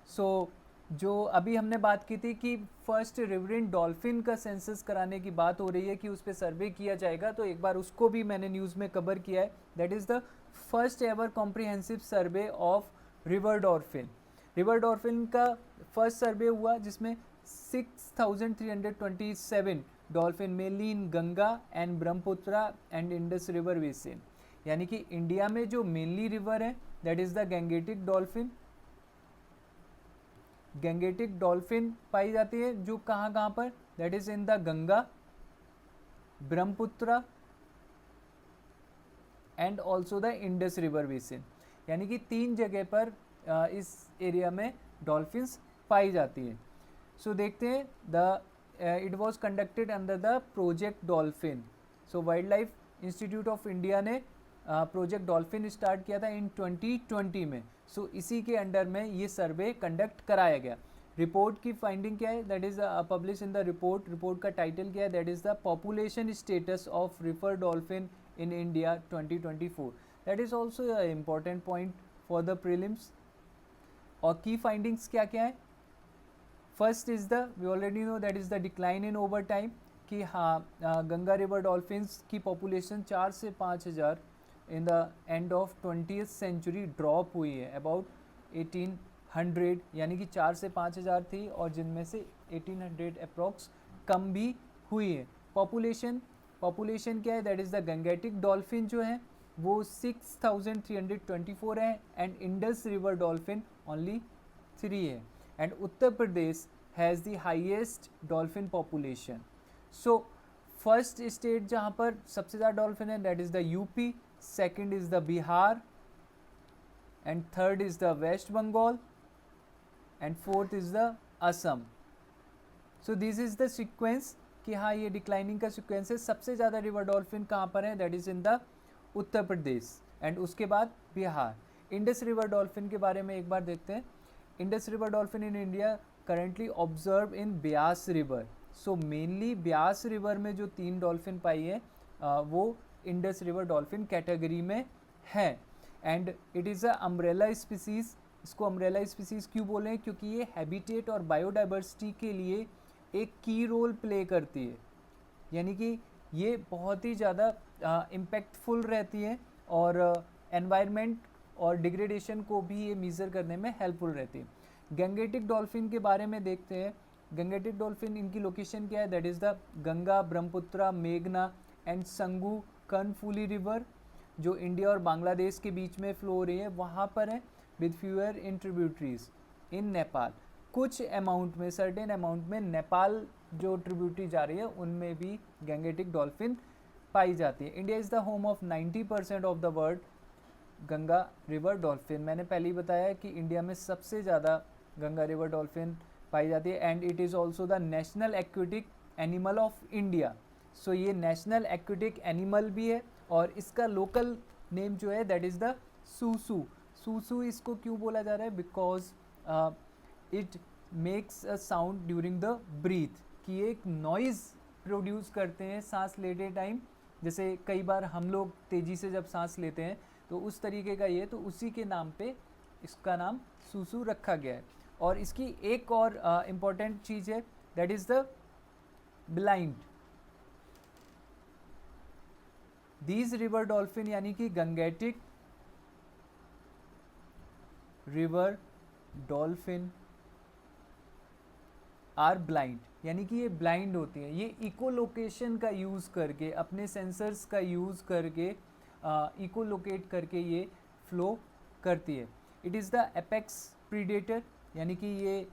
So जो अभी हमने बात की थी कि फर्स्ट रिवरिन डॉल्फिन का सेंसस कराने की बात हो रही है कि उस पर सर्वे किया जाएगा, तो एक बार उसको भी मैंने न्यूज़ में कवर किया है। That is the first ever comprehensive survey of river dolphin. River dolphin का फर्स्ट सर्वे हुआ जिसमें 6327 dolphin mainly in Ganga and Brahmaputra and Indus river basin, यानी कि इंडिया में जो मेनली रिवर है that is the gangetic dolphin. Gangetic dolphin पाई जाती है जो कहाँ कहाँ पर, that is in the Ganga, Brahmaputra and also the Indus river basin, यानी कि 3 जगह पर इस एरिया में डॉल्फिन्स पाई जाती हैं। सो देखते हैं the it was conducted under the project dolphin. So wild life institute of India ने प्रोजेक्ट डॉल्फिन स्टार्ट किया था इन 2020 में। सो इसी के अंडर में ये सर्वे कंडक्ट कराया गया। रिपोर्ट की फाइंडिंग क्या है, that is publish in the report. Report का टाइटल क्या है, that is the population status of river dolphin in India 2024। That is also important point for the prelims. और की फाइंडिंग्स क्या क्या है, first is the, we already know that is the decline in over time, कि हाँ Ganga river dolphins की population 4 से 5 हज़ार in the end of 20th century drop हुई है अबाउट 1800, यानी कि 4 से 5 हज़ार थी और जिनमें से 1800 अप्रॉक्स कम भी हुई है। पॉपुलेशन क्या है, that is the Gangetic dolphin जो है वो 6324 है and Indus river dolphin only 3 है। And Uttar Pradesh has the highest dolphin population. So first state जहाँ पर सबसे ज़्यादा डॉल्फिन है that is the UP, second is the Bihar and third is the West Bengal and fourth is the Assam. So this is the sequence कि हाँ ये declining का sequence है। सबसे ज़्यादा रिवर डॉल्फिन कहाँ पर है, that is in the Uttar Pradesh and उसके बाद बिहार। इंडस रिवर डॉल्फिन के बारे में एक बार देखते हैं। Indus river dolphin in India currently observe in Beas river. So mainly Beas river में जो 3 डॉल्फिन पाई है वो इंडस रिवर डॉल्फिन कैटेगरी में है and it is a umbrella species. इसको अम्ब्रेला स्पीसीज़ क्यों बोले हैं, क्योंकि ये हैबिटेट और बायोडाइवर्सिटी के लिए एक की रोल प्ले करती है, यानी कि ये बहुत ही ज़्यादा इम्पैक्टफुल रहती है और एनवायरनमेंट और डिग्रेडेशन को भी ये मेज़र करने में हेल्पफुल रहती है। गंगेटिक डॉल्फिन के बारे में देखते हैं। गंगेटिक डॉल्फिन इनकी लोकेशन क्या है, that is the Ganga, Brahmaputra, मेघना एंड संगू कर्णफुली रिवर जो इंडिया और बांग्लादेश के बीच में फ्लो हो रही है वहाँ पर है, विद फ्यूअर इन ट्रिब्यूटरीज इन नेपाल। कुछ अमाउंट में, सर्टेन अमाउंट में नेपाल जो ट्रिब्यूटरी जा रही है उनमें भी गंगेटिक डॉल्फिन पाई जाती है। India is the home of 90% of the world Ganga river dolphin. मैंने पहले ही बताया कि इंडिया में सबसे ज़्यादा गंगा रिवर डॉल्फिन पाई जाती है and it is also the national aquatic animal of India. So ये नेशनल एक्वेटिक एनिमल भी है और इसका लोकल नेम जो है that is the Susu. Susu इसको क्यों बोला जा रहा है? Because it makes a sound during the breath, कि एक नॉइज़ प्रोड्यूस करते हैं सांस लेते टाइम, जैसे कई बार हम लोग तेज़ी से जब सांस लेते हैं तो उस तरीके का ये, तो उसी के नाम पे इसका नाम सूसू रखा गया है। और इसकी एक और इम्पॉर्टेंट चीज़ है, that is the blind. These river dolphin यानी कि Gangetic river dolphin are blind, यानी कि ये ब्लाइंड होती हैं। ये इकोलोकेशन का यूज़ करके, अपने सेंसर्स का यूज़ करके इकोलोकेट करके ये फ्लो करती है। It is the apex predator, यानी कि ये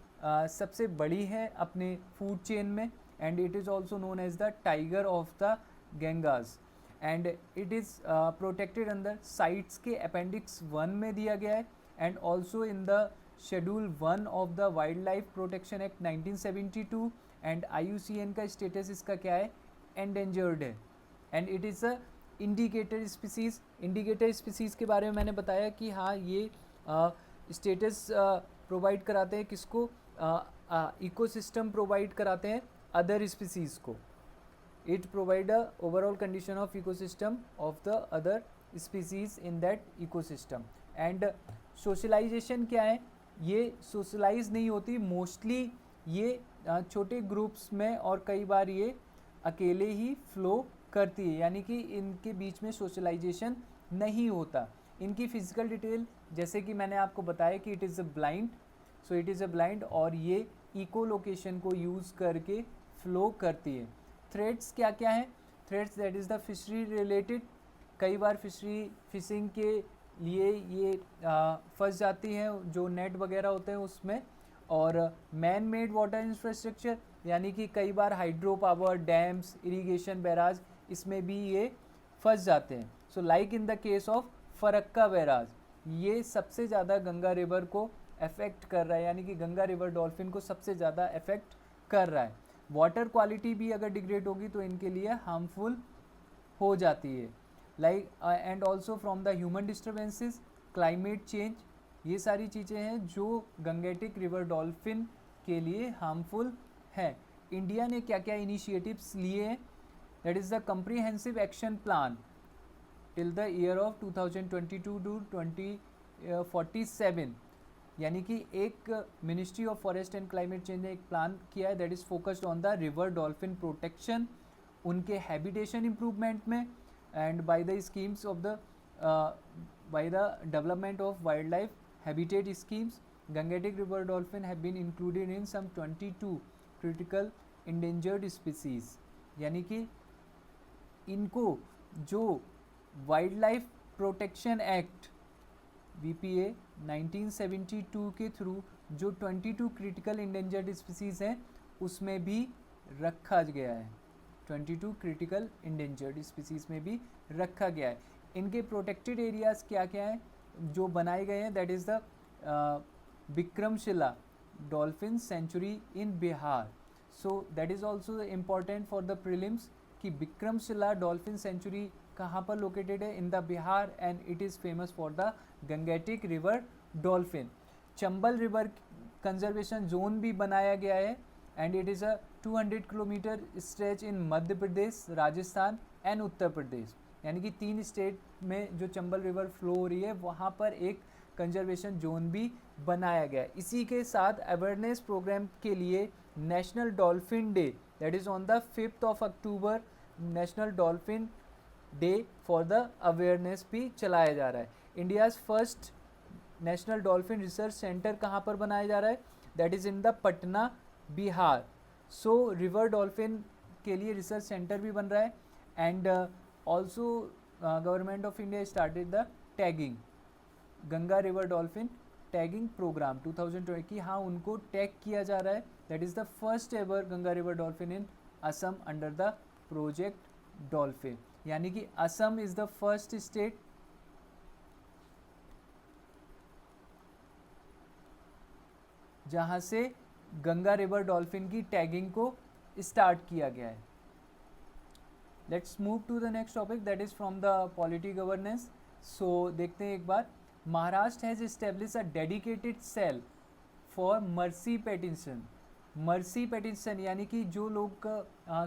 सबसे बड़ी है अपने फूड चेन में, and it is also known as the tiger of the Ganges, and it is protected under CITES के अपेंडिक्स 1 में दिया गया है, and also in the schedule 1 of the wild life protection act 1972, and IUCN का status इसका क्या है? Endangered है, and it is a indicator species. Indicator species के बारे में मैंने बताया कि हाँ, ये स्टेटस प्रोवाइड कराते हैं किसको? इकोसिस्टम प्रोवाइड कराते हैं अदर स्पीसीज़ को। It provide a overall condition of ecosystem of the other species in that ecosystem. And socialization क्या है? ये सोशलाइज नहीं होती, मोस्टली ये छोटे ग्रुप्स में, और कई बार ये अकेले ही फ्लो करती है, यानी कि इनके बीच में सोशलाइजेशन नहीं होता। इनकी फिजिकल डिटेल जैसे कि मैंने आपको बताया कि it is a blind, so it is a blind, और ये इको लोकेशन को यूज़ करके फ्लो करती है। थ्रेड्स क्या क्या है? Threads that is the fishery related, कई बार फिशिंग के लिए ये फंस जाती हैं, जो नेट वगैरह होते हैं उसमें। और मैन मेड वाटर इंफ्रास्ट्रक्चर, यानी कि कई बार hydro power, dams, irrigation, barrage, इसमें भी ये फंस जाते हैं। So like in the case of Farakka barrage, ये सबसे ज़्यादा गंगा रिवर को अफेक्ट कर रहा है, यानी कि गंगा रिवर डॉल्फिन को सबसे ज़्यादा अफेक्ट कर रहा है। वाटर क्वालिटी भी अगर डिग्रेड होगी तो इनके लिए हार्मफुल हो जाती है। Like and also from the human disturbances, climate change, ये सारी चीज़ें हैं जो गंगेटिक रिवर डॉल्फिन के लिए हार्मफुल हैं। इंडिया ने क्या क्या इनिशिएटिव्स लिए हैं? That is the comprehensive action plan till the year of 2022 to 2047, यानी कि एक ministry of forest and climate change ने एक प्लान किया है that is focused on the river dolphin protection, उनके हैबिटेशन इम्प्रूवमेंट में, and by the schemes of the by the development of wildlife habitat schemes. Gangetic river dolphin have been included in some 22 critical endangered species, यानी कि इनको जो wild life protection act VPA 1972 के through जो 22 critical endangered species हैं उसमें भी रखा गया है, 22 क्रिटिकल इंडेंजर्ड स्पीसीज़ में भी रखा गया है। इनके प्रोटेक्टेड एरियाज़ क्या क्या हैं जो बनाए गए हैं? That is the Vikramshila dolphin sanctuary in Bihar. So that is also important for the prelims कि विक्रमशिला डॉल्फिन सेंचुरी कहाँ पर लोकेटेड है? In the Bihar, and it is famous for the gangetic river dolphin. Chambal river conservation zone भी बनाया गया है, and it is a 200 kilometre stretch in Madhya Pradesh, Rajasthan and Uttar Pradesh, यानी कि 3 स्टेट में जो चंबल रिवर फ्लो हो रही है वहाँ पर एक कंजर्वेशन जोन भी बनाया गया है। इसी के साथ अवेयरनेस प्रोग्राम के लिए national dolphin day, that is on the 5th of October, national dolphin day for the awareness भी चलाया जा रहा है। India's first national dolphin research centre कहाँ पर बनाया जा रहा है? That is in the Patna, Bihar. So river dolphin के लिए रिसर्च सेंटर भी बन रहा है, and also government of India started the tagging, Ganga river dolphin tagging programme 2020 की, हाँ उनको टैग किया जा रहा है। That is the first ever Ganga river dolphin in Assam under the project dolphin, यानी कि Assam is the first state जहाँ से गंगा रिवर डॉल्फिन की टैगिंग को स्टार्ट किया गया है। Let's move to the next topic that is from the polity governance. So देखते हैं एक बार Maharashtra has establish a dedicated cell for mercy petition. Mercy petition यानी कि जो लोग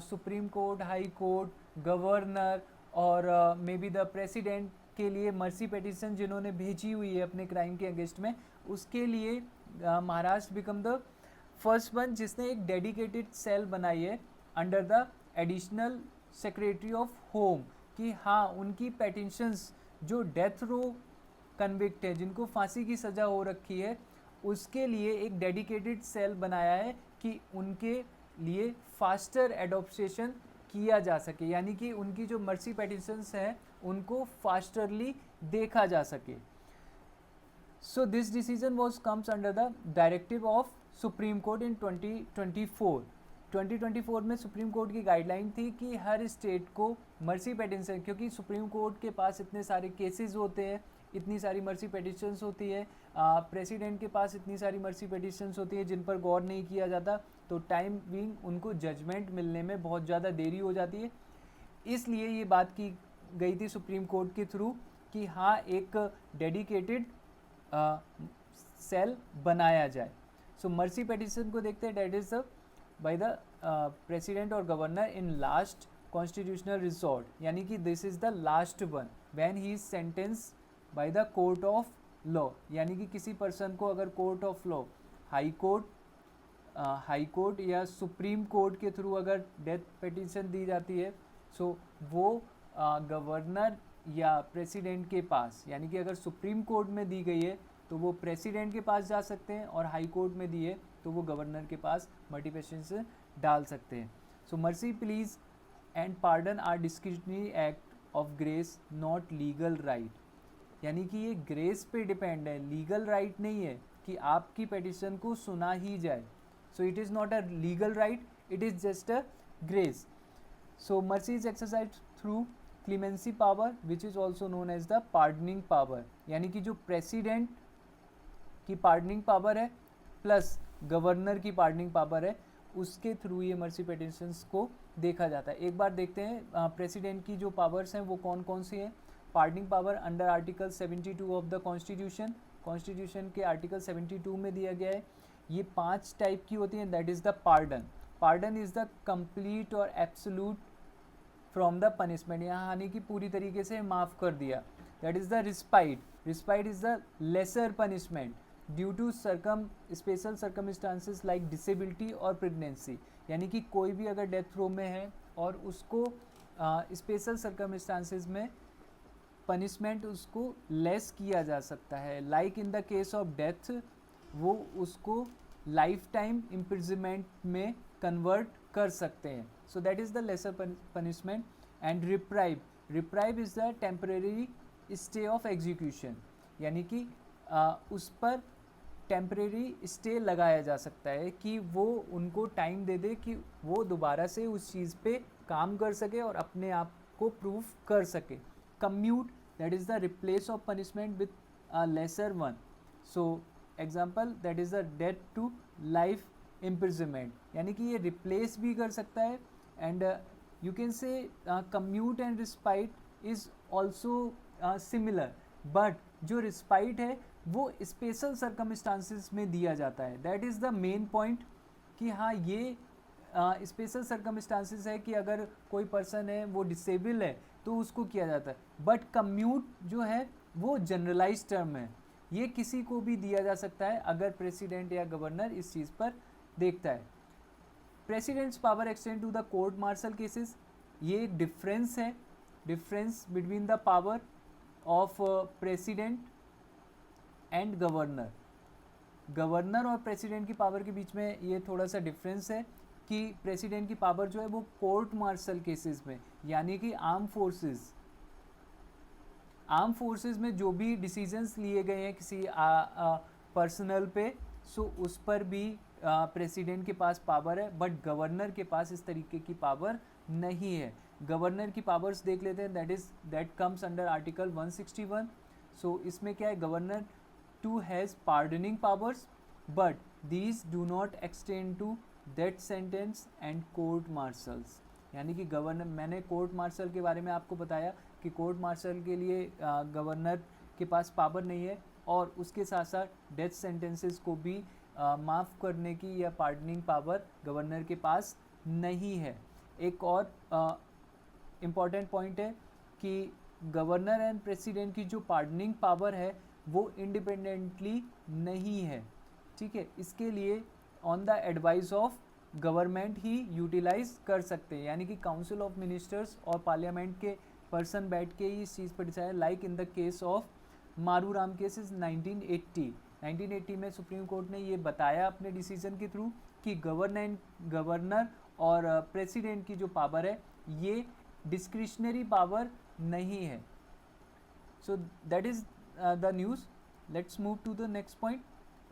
supreme court, high court, governor और मे बी द प्रेसिडेंट के लिए मर्सी पेटिशन जिन्होंने भेजी हुई है अपने क्राइम के अगेंस्ट में, उसके लिए Maharashtra become the first one जिसने एक डेडिकेटेड सेल बनाई है under the additional secretary of home, कि हाँ उनकी पेटिशंस जो डेथ रो कन्विक्ट है, जिनको फांसी की सज़ा हो रखी है, उसके लिए एक डेडिकेटेड सेल बनाया है कि उनके लिए फास्टर एडॉप्शन किया जा सके, यानी कि उनकी जो मर्सी पेटिशंस हैं उनको फास्टरली देखा जा सके। So this decision was comes under the directive of supreme court in 2024 में सुप्रीम कोर्ट की गाइडलाइन थी कि हर स्टेट को मर्सी पेटिशन, क्योंकि सुप्रीम कोर्ट के पास इतने सारे केसेस होते हैं, इतनी सारी मर्सी पेटिशंस होती है, प्रेसिडेंट के पास इतनी सारी मर्सी पेटिशंस होती है जिन पर गौर नहीं किया जाता, तो टाइम बीइंग उनको जजमेंट मिलने में बहुत ज़्यादा देरी हो जाती है। इसलिए ये बात की गई थी सुप्रीम कोर्ट के थ्रू कि हाँ एक डेडिकेटेड सेल बनाया जाए। सो मर्सी पेटिशन को देखते हैं, that is by the president और governor in last constitutional resort, यानी कि this is the last one when he is sentence by the court of law, यानी कि किसी पर्सन को अगर court of law, high court या सुप्रीम कोर्ट के थ्रू अगर डेथ पिटीशन दी जाती है, सो वो गवर्नर या प्रेसिडेंट के पास, यानी कि अगर सुप्रीम कोर्ट में दी गई है तो वो प्रेसिडेंट के पास जा सकते हैं, और हाई कोर्ट में दी है तो वो गवर्नर के पास मल्टीपेशंस डाल सकते हैं। So mercy pleas and pardon are discretionary act of grace, not legal right, यानी कि ये ग्रेस पे डिपेंड है, लीगल राइट नहीं है कि आपकी पेटिशन को सुना ही जाए। So it is not a legal right, it is just a grace. So mercy is exercise through clemency power which is also known as the pardoning power, यानी कि जो प्रेसिडेंट की पार्डनिंग पावर है plus governor की pardoning power है, उसके through ये mercy petitions को देखा जाता है। एक बार देखते हैं प्रेसिडेंट की जो पावर्स हैं वो कौन कौन सी हैं। Pardoning power under article 72 of the constitution के आर्टिकल 72 में दिया गया है। ये 5 टाइप की होती हैं, that is the pardon is the complete और एब्सोल्यूट फ्रॉम द पनिशमेंट, यहाँ हानि की पूरी तरीके से माफ़ कर दिया। That is the respite is the lesser punishment due to special circumstances like disability और प्रेगनेंसी, यानी कि कोई भी अगर डेथ रो में है और उसको स्पेशल सर्कमस्टांसेस में पनिशमेंट उसको लेस किया जा सकता है, like in the case of death वो उसको लाइफ टाइम इम्प्रिजनमेंट में कन्वर्ट कर सकते हैं। So that is the lesser punishment. And reprieve is the temporary stay of execution, यानी कि उस पर टेम्परेरी स्टे लगाया जा सकता है कि वो उनको टाइम दे दे कि वो दोबारा से उस चीज़ पे काम कर सके और अपने आप को प्रूफ कर सके। Commute, that is the replace of punishment with a lesser one. So example that is the death to life imprisonment, यानी कि ये रिप्लेस भी कर सकता है। And you can say commute and respite is also similar, but जो respite है वो स्पेशल सर्कमस्टांसेस में दिया जाता है। That is the main point कि हाँ ये स्पेशल सर्कमस्टांसेस है कि अगर कोई पर्सन है वो डिसेबल है तो उसको किया जाता है, बट कम्यूट जो है वो जनरलाइज टर्म है, ये किसी को भी दिया जा सकता है अगर प्रेसिडेंट या गवर्नर इस चीज़ पर देखता है। President's power extend to the court martial cases, ये एक डिफरेंस है, difference between the power of president and governor और प्रेसिडेंट की पावर के बीच में ये थोड़ा सा डिफरेंस है कि प्रेसिडेंट की पावर जो है वो कोर्ट मार्शल केसेस में, यानी कि आर्म फोर्सेस में जो भी डिसीजंस लिए गए हैं किसी पर्सनल पे, सो उस पर भी प्रेसिडेंट के पास पावर है, बट गवर्नर के पास इस तरीके की पावर नहीं है। गवर्नर की पावर्स देख लेते हैं, that comes under article 161। So इसमें क्या है, governor too has pardoning powers but these do not extend to death sentence and court martials, यानी कि गवर्नर, मैंने कोर्ट मार्शल के बारे में आपको बताया कि कोर्ट मार्शल के लिए गवर्नर के पास पावर नहीं है, और उसके साथ साथ डेथ सेंटेंसेस को भी माफ़ करने की या पार्डनिंग पावर गवर्नर के पास नहीं है। एक और इम्पॉर्टेंट पॉइंट है कि गवर्नर एंड प्रेसिडेंट की जो पार्डनिंग पावर है वो इंडिपेंडेंटली नहीं है, ठीक है। इसके लिए on the advice of government ही यूटिलाइज कर सकते हैं, यानी कि काउंसिल ऑफ मिनिस्टर्स और पार्लियामेंट के पर्सन बैठ के ही इस चीज़ पर decide, like in the case of Maru Ram cases 1980 में सुप्रीम कोर्ट ने ये बताया अपने डिसीजन के थ्रू कि गवर्नर और प्रेसिडेंट की जो पावर है ये डिस्क्रिशनरी पावर नहीं है। So that is the news. Let's move to the next point,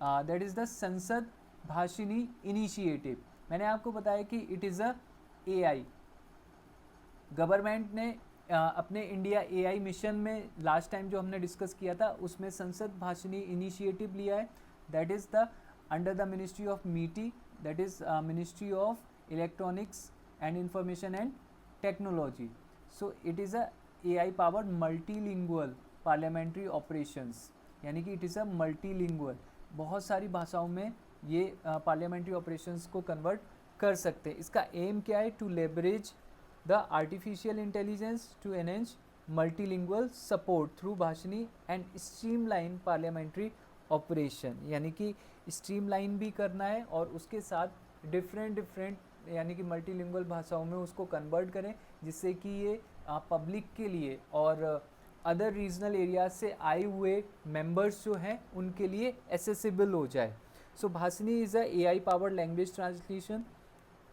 that is the Sansad Bhashini initiative. मैंने आपको बताया कि it is a AI। Government ने अपने इंडिया AI मिशन में लास्ट टाइम जो हमने डिस्कस किया था उसमें संसद भाषिनी इनिशिएटिव लिया है। That is the under the ministry of MeitY, that is ministry of electronics and information and technology. So it is a AI power multilingual parliamentary operations, यानी कि इट इज़ अ मल्टीलिंगुअल, बहुत सारी भाषाओं में ये parliamentary operations को convert कर सकते हैं। इसका एम क्या है? To leverage the artificial intelligence to enhance multilingual support through Bhashini and streamline parliamentary operation, यानी कि स्ट्रीमलाइन भी करना है और उसके साथ डिफरेंट यानी कि मल्टीलिंगुअल भाषाओं में उसको कन्वर्ट करें, जिससे कि ये पब्लिक के लिए और अदर रीजनल एरियाज से आए हुए मेंबर्स जो हैं उनके लिए एसेसिबल हो जाए। So Bhashini is a AI powered language translation,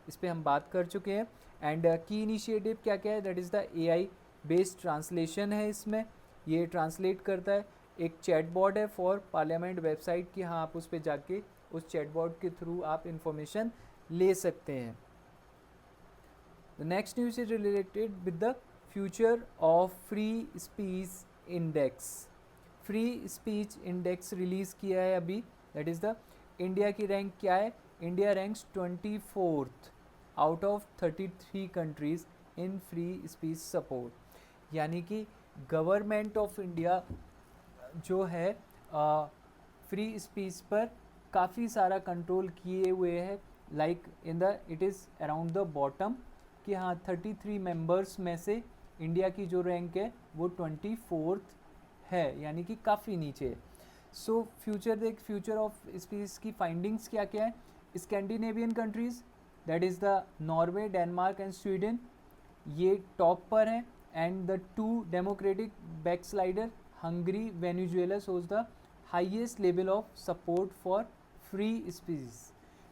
इस पर हम बात कर चुके हैं। एंड की इनिशिएटिव क्या क्या है? That is the AI based translation है। इसमें ये ट्रांसलेट करता है। एक चैटबॉट है फॉर पार्लियामेंट वेबसाइट की, हाँ आप उस पर जाके उस चैटबॉट के थ्रू आप इंफॉर्मेशन ले सकते हैं। The next news is related with the future of free speech index. Free speech index release किया है अभी। दैट इज़ द इंडिया की रैंक क्या है? India ranks 24th out of 33 countries in free speech support, यानी कि government of India जो है फ्री स्पीच पर काफ़ी सारा कंट्रोल किए हुए है। Like in the it is around the bottom, कि हाँ 33 मेंबर्स में से इंडिया की जो रैंक है वो 24th है, यानी कि काफ़ी नीचे है। सो फ्यूचर ऑफ स्पीच की फाइंडिंग्स क्या क्या है? Scandinavian countries, that is the Norway, Denmark and Sweden, ये टॉप पर हैं। And the 2 democratic backslider Hungary, Venezuela shows the highest level of support for free speech.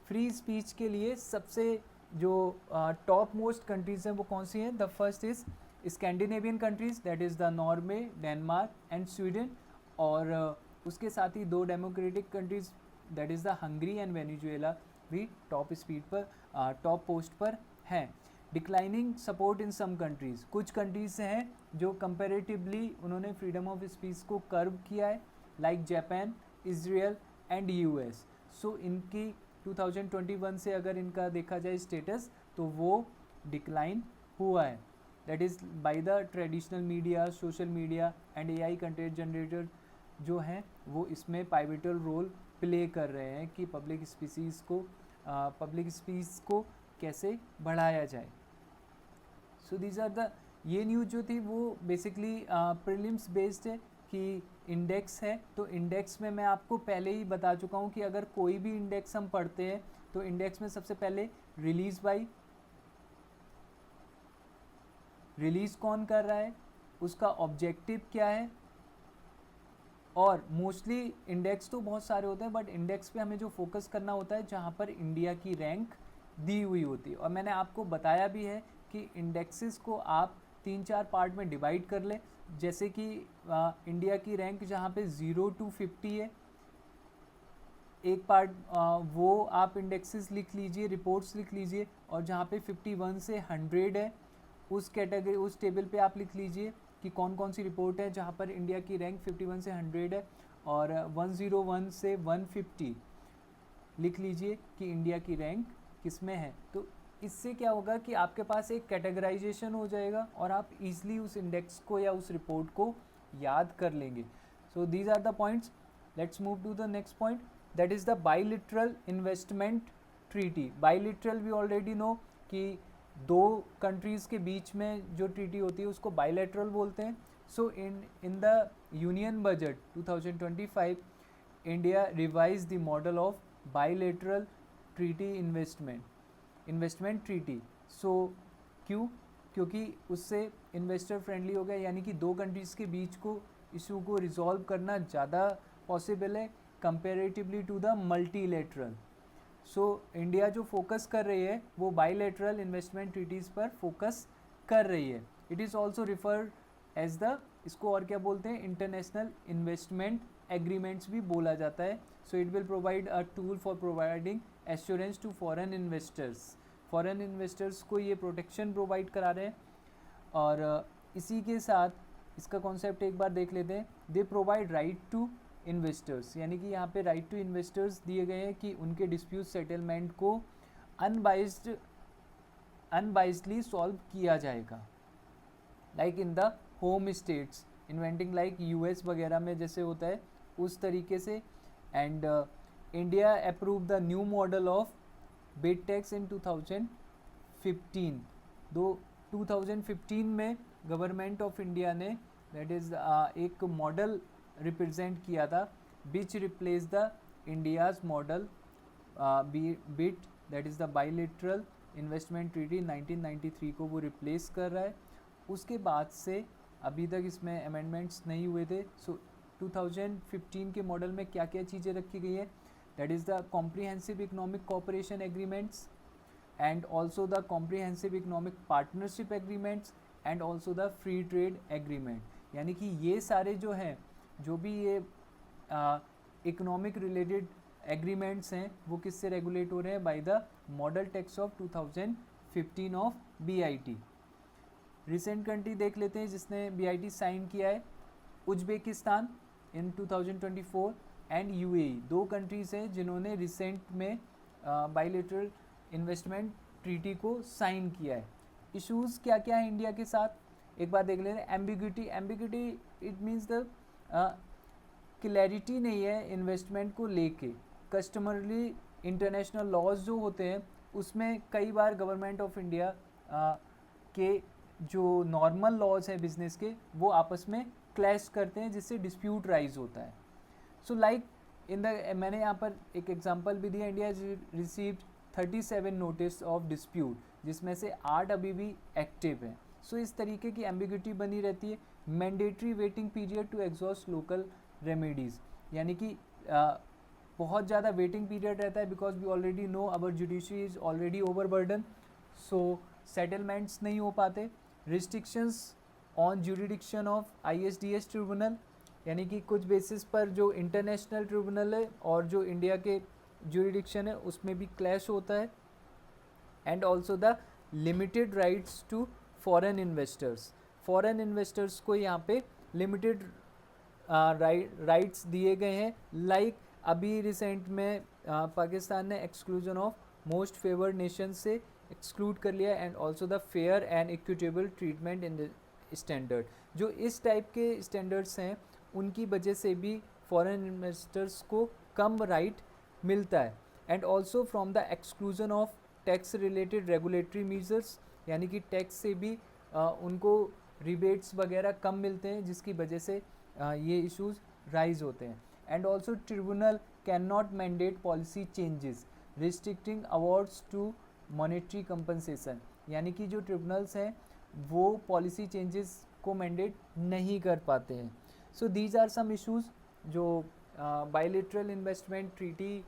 Free speech के लिए सबसे जो टॉप मोस्ट कंट्रीज़ हैं वो कौन सी हैं? The first is Scandinavian countries, that is the Norway, Denmark and Sweden, और उसके साथ ही 2 democratic countries that is the Hungary and Venezuela भी टॉप स्पीड पर टॉप पोस्ट पर हैं। Declining support in some countries, कुछ कंट्रीज़ हैं जो कंपैरेटिवली उन्होंने फ्रीडम ऑफ स्पीच को कर्व किया है, like Japan, Israel and US। So इनकी 2021 से अगर इनका देखा जाए स्टेटस तो वो डिक्लाइन हुआ है। That is by the traditional media, social media and AI content generator जो हैं वो इसमें पाइवटल रोल प्ले कर रहे हैं कि पब्लिक स्पीच को कैसे बढ़ाया जाए। सो दीज आर द, ये न्यूज़ जो थी वो बेसिकली प्रीलिम्स बेस्ड है कि इंडेक्स है। तो इंडेक्स में मैं आपको पहले ही बता चुका हूँ कि अगर कोई भी इंडेक्स हम पढ़ते हैं तो इंडेक्स में सबसे पहले रिलीज़ कौन कर रहा है, उसका ऑब्जेक्टिव क्या है, और मोस्टली इंडेक्स तो बहुत सारे होते हैं बट इंडेक्स पे हमें जो फोकस करना होता है जहाँ पर इंडिया की रैंक दी हुई होती है। और मैंने आपको बताया भी है कि इंडेक्सेस को आप 3-4 पार्ट में डिवाइड कर लें, जैसे कि इंडिया की रैंक जहाँ पे 0 to 50 है, एक पार्ट वो आप इंडेक्सेस लिख लीजिए, रिपोर्ट्स लिख लीजिए, और जहाँ पे 51 से 100 है उस कैटेगरी, उस टेबल पे आप लिख लीजिए कि कौन कौन सी रिपोर्ट है जहाँ पर इंडिया की रैंक 51 से 100 है, और 101 से 150 लिख लीजिए कि इंडिया की रैंक किस में है। तो इससे क्या होगा कि आपके पास एक कैटेगराइजेशन हो जाएगा और आप इजीली उस इंडेक्स को या उस रिपोर्ट को याद कर लेंगे। So these are the points. Let's move to the next point, that is the bilateral investment treaty. Bilateral we already know कि दो कंट्रीज के बीच में जो ट्रीटी होती है उसको बायलैटरल बोलते हैं. So in the union budget 2025 India revise the model of bilateral treaty investment treaty. So क्यों? क्योंकि उससे इन्वेस्टर फ्रेंडली हो गया, यानी कि दो कंट्रीज़ के बीच को इशू को रिजॉल्व करना ज़्यादा पॉसिबल है comparatively to the multilateral. So India जो फोकस कर रही है वो बायलैटरल इन्वेस्टमेंट ट्रीटीज़ पर फोकस कर रही है. It is also referred as the, इसको और क्या बोलते हैं, इंटरनेशनल इन्वेस्टमेंट एग्रीमेंट्स भी बोला जाता है. So it will provide a tool for providing assurance to foreign investors. Foreign investors को ये प्रोटेक्शन प्रोवाइड करा रहे हैं. और इसी के साथ इसका कॉन्सेप्ट एक बार देख लेते हैं. They provide right to investors, यानी कि यहाँ पे राइट टू इन्वेस्टर्स दिए गए हैं कि उनके डिस्प्यूट सेटलमेंट को अनबाइस्डली सॉल्व किया जाएगा, like in the home states, inventing like US वगैरह में जैसे होता है उस तरीके से. And India approve the new model of BIT tax in 2015. 2015 में गवर्नमेंट ऑफ इंडिया ने दैट इज़ एक मॉडल रिप्रेजेंट किया था which replace the India's model BIT, that is the bilateral investment treaty 1993 को वो रिप्लेस कर रहा है. उसके बाद से अभी तक इसमें अमेंडमेंट्स नहीं हुए थे. सो 2015 के मॉडल में क्या क्या चीज़ें रखी गई है, that is the comprehensive economic cooperation agreements and also the comprehensive economic partnership agreements and also the free trade agreement. यानी कि ये सारे जो हैं, जो भी ये इकोनॉमिक रिलेटेड एग्रीमेंट्स हैं वो किससे रेगुलेट हो रहे हैं, by the model text of 2015 of BIT. Recent country देख लेते हैं जिसने BIT साइन किया है, उज्बेकिस्तान इन 2024 एंड UAE. दो कंट्रीज़ हैं जिन्होंने रिसेंट में बायलैटरल इन्वेस्टमेंट ट्रीटी को साइन किया है. इश्यूज़ क्या क्या है इंडिया के साथ एक बार देख लेते हैं. Ambiguity it means the clarity नहीं है इन्वेस्टमेंट को लेके. कस्टमरली इंटरनेशनल लॉज जो होते हैं उसमें कई बार गवर्नमेंट ऑफ इंडिया के जो नॉर्मल लॉज है बिजनेस के वो आपस में क्लैश करते हैं जिससे डिस्प्यूट राइज होता है. सो लाइक इन द, मैंने यहाँ पर एक एग्जांपल भी दिया, India received 37 notice of dispute जिसमें से 8 अभी भी एक्टिव हैं. सो इस तरीके की एम्बिग्यूटी बनी रहती है. Mandatory waiting period to exhaust local remedies, यानी कि बहुत ज़्यादा वेटिंग पीरियड रहता है because we already know our judiciary is already overburden. So settlements नहीं हो पाते. Restrictions on jurisdiction of ISDS tribunal, यानी कि कुछ बेसिस पर जो इंटरनेशनल ट्रिब्यूनल है और जो इंडिया के जुरिडिक्शन है उसमें भी क्लैश होता है. And also the limited rights to foreign investors. Foreign investors को यहाँ पे लिमिटेड राइट्स दिए गए हैं. लाइक अभी रिसेंट में पाकिस्तान ने exclusion of most favoured nation से एक्सक्लूड कर लिया. And also the fair and equitable treatment in the standard. जो इस टाइप के स्टैंडर्ड्स हैं उनकी वजह से भी फॉरेन इन्वेस्टर्स को कम राइट मिलता है. And also from the exclusion of tax related regulatory measures, यानी कि टैक्स से भी उनको रिबेट्स वगैरह कम मिलते हैं जिसकी वजह से ये इश्यूज राइज होते हैं. And also tribunal can not mandate policy changes restricting awards to monetary compensation, यानी कि जो ट्रिब्यूनल्स हैं वो पॉलिसी चेंजेस को मैंडेट नहीं कर पाते हैं. So these are some issues जो बायलैटरल इन्वेस्टमेंट ट्रीटी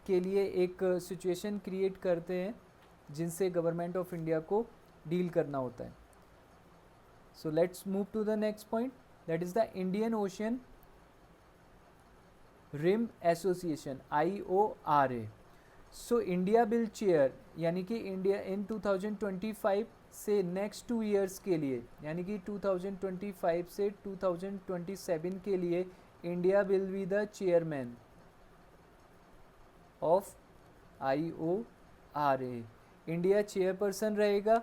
के लिए एक सिचुएशन क्रिएट करते हैं जिनसे गवर्नमेंट ऑफ इंडिया को डील करना होता है. So let's move to the next point, that is the Indian ocean rim association IORA. So India will chair, यानी कि इंडिया इन 2025 से नेक्स्ट 2 ईयर्स के लिए, यानी कि 2025 से 2027 के लिए India will be the chairman of IORA. India chairperson रहेगा.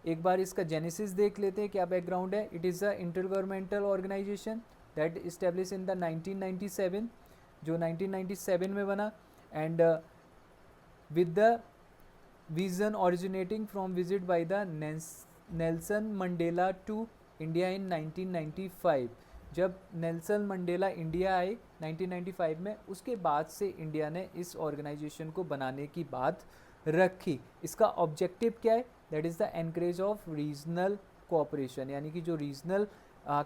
एक बार इसका जेनेसिस देख लेते हैं, क्या बैकग्राउंड है. It is a intergovernmental organisation that establish in the 1997, जो 1997 में बना, and with the vision originating from visit by the Nelson Mandela to India in 1995. जब नेल्सन मंडेला इंडिया आए 1995 में, उसके बाद से इंडिया ने इस ऑर्गेनाइजेशन को बनाने की बात रखी. इसका ऑब्जेक्टिव क्या है? That is the encourage of regional cooperation, यानी कि जो रीजनल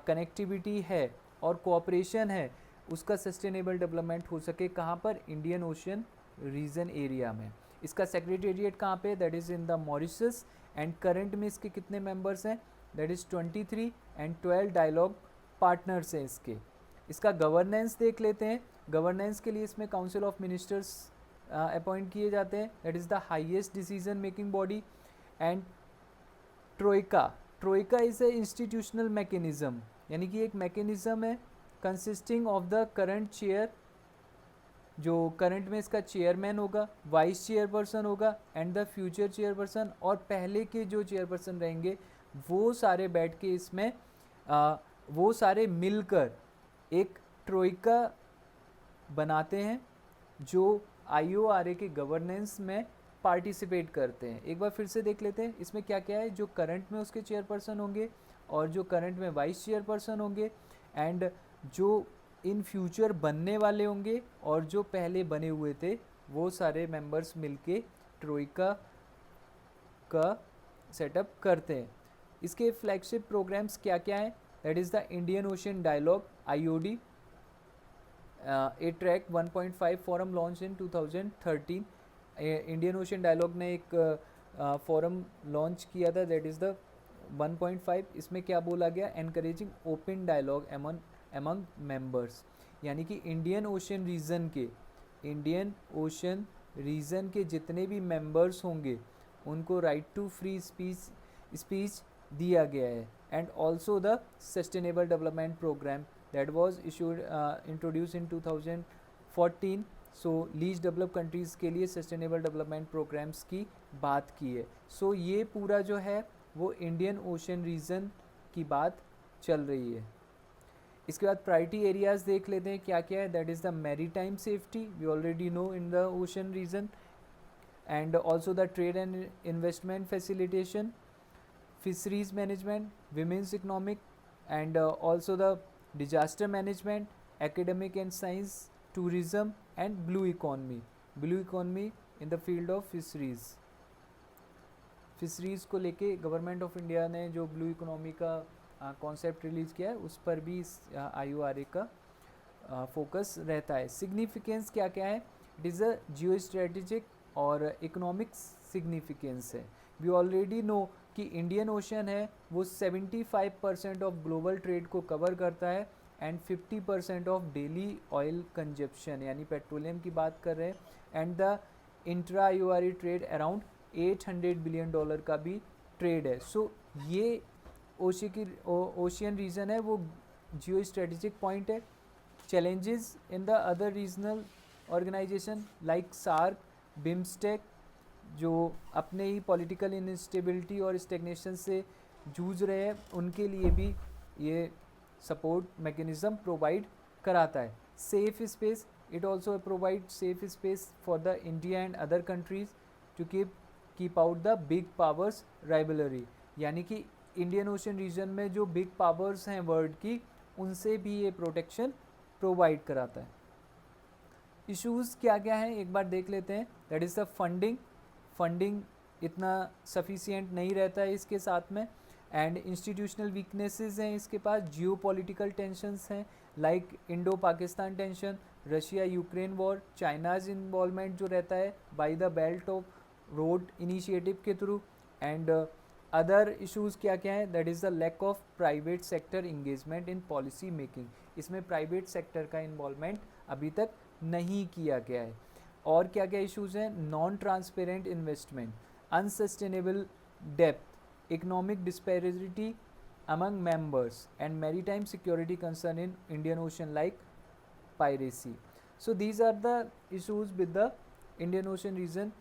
कनेक्टिविटी है और कोऑपरेशन है उसका सस्टेनेबल डेवलपमेंट हो सके. कहाँ पर? इंडियन ओशन रीजन एरिया में. इसका सेक्रेटेरिएट कहाँ पे? That is in the Mauritius. And current में इसके कितने मेंबर्स हैं? That is 23 and 12 dialogue partners हैं इसके. इसका गवर्नेंस देख लेते हैं. गवर्नेंस के लिए इसमें काउंसिल ऑफ मिनिस्टर्स अपॉइंट किए जाते हैं. That is the highest decision making body. And Troikaa is a institutional mechanism, यानी कि एक मैकेनिज्म है consisting of the current chair, जो करंट में इसका चेयरमैन होगा, वाइस चेयरपर्सन होगा एंड द फ्यूचर चेयरपर्सन, और पहले के जो चेयरपर्सन रहेंगे वो सारे बैठ के इसमें वो सारे मिलकर एक ट्रोइका बनाते हैं जो IORA के गवर्नेंस में पार्टिसिपेट करते हैं. एक बार फिर से देख लेते हैं इसमें क्या क्या है. जो करंट में उसके चेयरपर्सन होंगे और जो करंट में वाइस चेयरपर्सन होंगे, एंड जो इन फ्यूचर बनने वाले होंगे और जो पहले बने हुए थे, वो सारे मेंबर्स मिलके ट्रोइका का सेटअप करते हैं. इसके फ्लैगशिप प्रोग्राम्स क्या क्या हैं? That is the Indian ocean dialogue IOD, a track 1.5 forum launch in 2013. Indian ocean dialogue ने एक फोरम लॉन्च किया था, दैट इज़ द 1.5. इसमें क्या बोला गया? Encouraging open dialogue among members, यानी कि इंडियन ओशन रीजन के जितने भी मेंबर्स होंगे उनको राइट टू फ्री स्पीच दिया गया है. And also the sustainable development programme that was issued introduce in 2014. So least develop countries के लिए सस्टेनेबल डेवलपमेंट प्रोग्राम्स की बात की है. सो ये पूरा जो है वो इंडियन ओशन रीजन की बात चल रही है. इसके बाद प्रायोरिटी एरियाज़ देख लेते हैं क्या क्या है. That is the maritime safety, we already know in the ocean region, and also the trade and investment facilitation, fisheries management, women's economic, and also the disaster management, academic and science, tourism and blue economy in the field of fisheries को लेके government of India ने जो blue economy का concept release किया है उस पर भी इस IORA का फोकस रहता है. सिग्निफिकेंस क्या क्या है? It is a geo strategic और इकोनॉमिक सिग्निफिकेंस है. वी ऑलरेडी नो कि इंडियन ओशन है वो 75% ऑफ ग्लोबल ट्रेड को कवर करता है and 50% of daily oil consumption, यानी पेट्रोलियम की बात कर रहे हैं. And the intra IORA trade around $800 billion का भी ट्रेड है. सो ये ओशियन रीजन है वो जियो स्ट्रेटेजिक पॉइंट है. Challenges in the other regional organisation like SAARC, BIMSTEC, जो अपने ही पॉलिटिकल इनस्टेबिलिटी और स्टेग्नेशन से जूझ रहे हैं, उनके लिए भी ये सपोर्ट मैकेनिज्म प्रोवाइड कराता है. Safe space, it also provide safe space for the India and other countries to keep out the big powers rivalry, यानी कि इंडियन ओशन रीजन में जो बिग पावर्स हैं वर्ल्ड की, उनसे भी ये प्रोटेक्शन प्रोवाइड कराता है. इश्यूज़ क्या क्या हैं एक बार देख लेते हैं. दैट इज़ द फंडिंग इतना सफिशिएंट नहीं रहता है इसके साथ में, एंड इंस्टीट्यूशनल वीकनेसेस हैं इसके पास. जियो पॉलिटिकल टेंशंस हैं like Indo Pakistan tension, Russia Ukraine war, China's involvement जो रहता है by the belt of road initiative के थ्रू. एंड अदर इश्यूज़ क्या क्या हैं? That is the lack of private sector engagement in policy making. इसमें private sector का involvement अभी तक नहीं किया गया है. और क्या क्या इश्यूज़ हैं? Non transparent investment, unsustainable depth, economic disparity among members, and maritime security concern in Indian Ocean like piracy. So these are the issues with the Indian Ocean region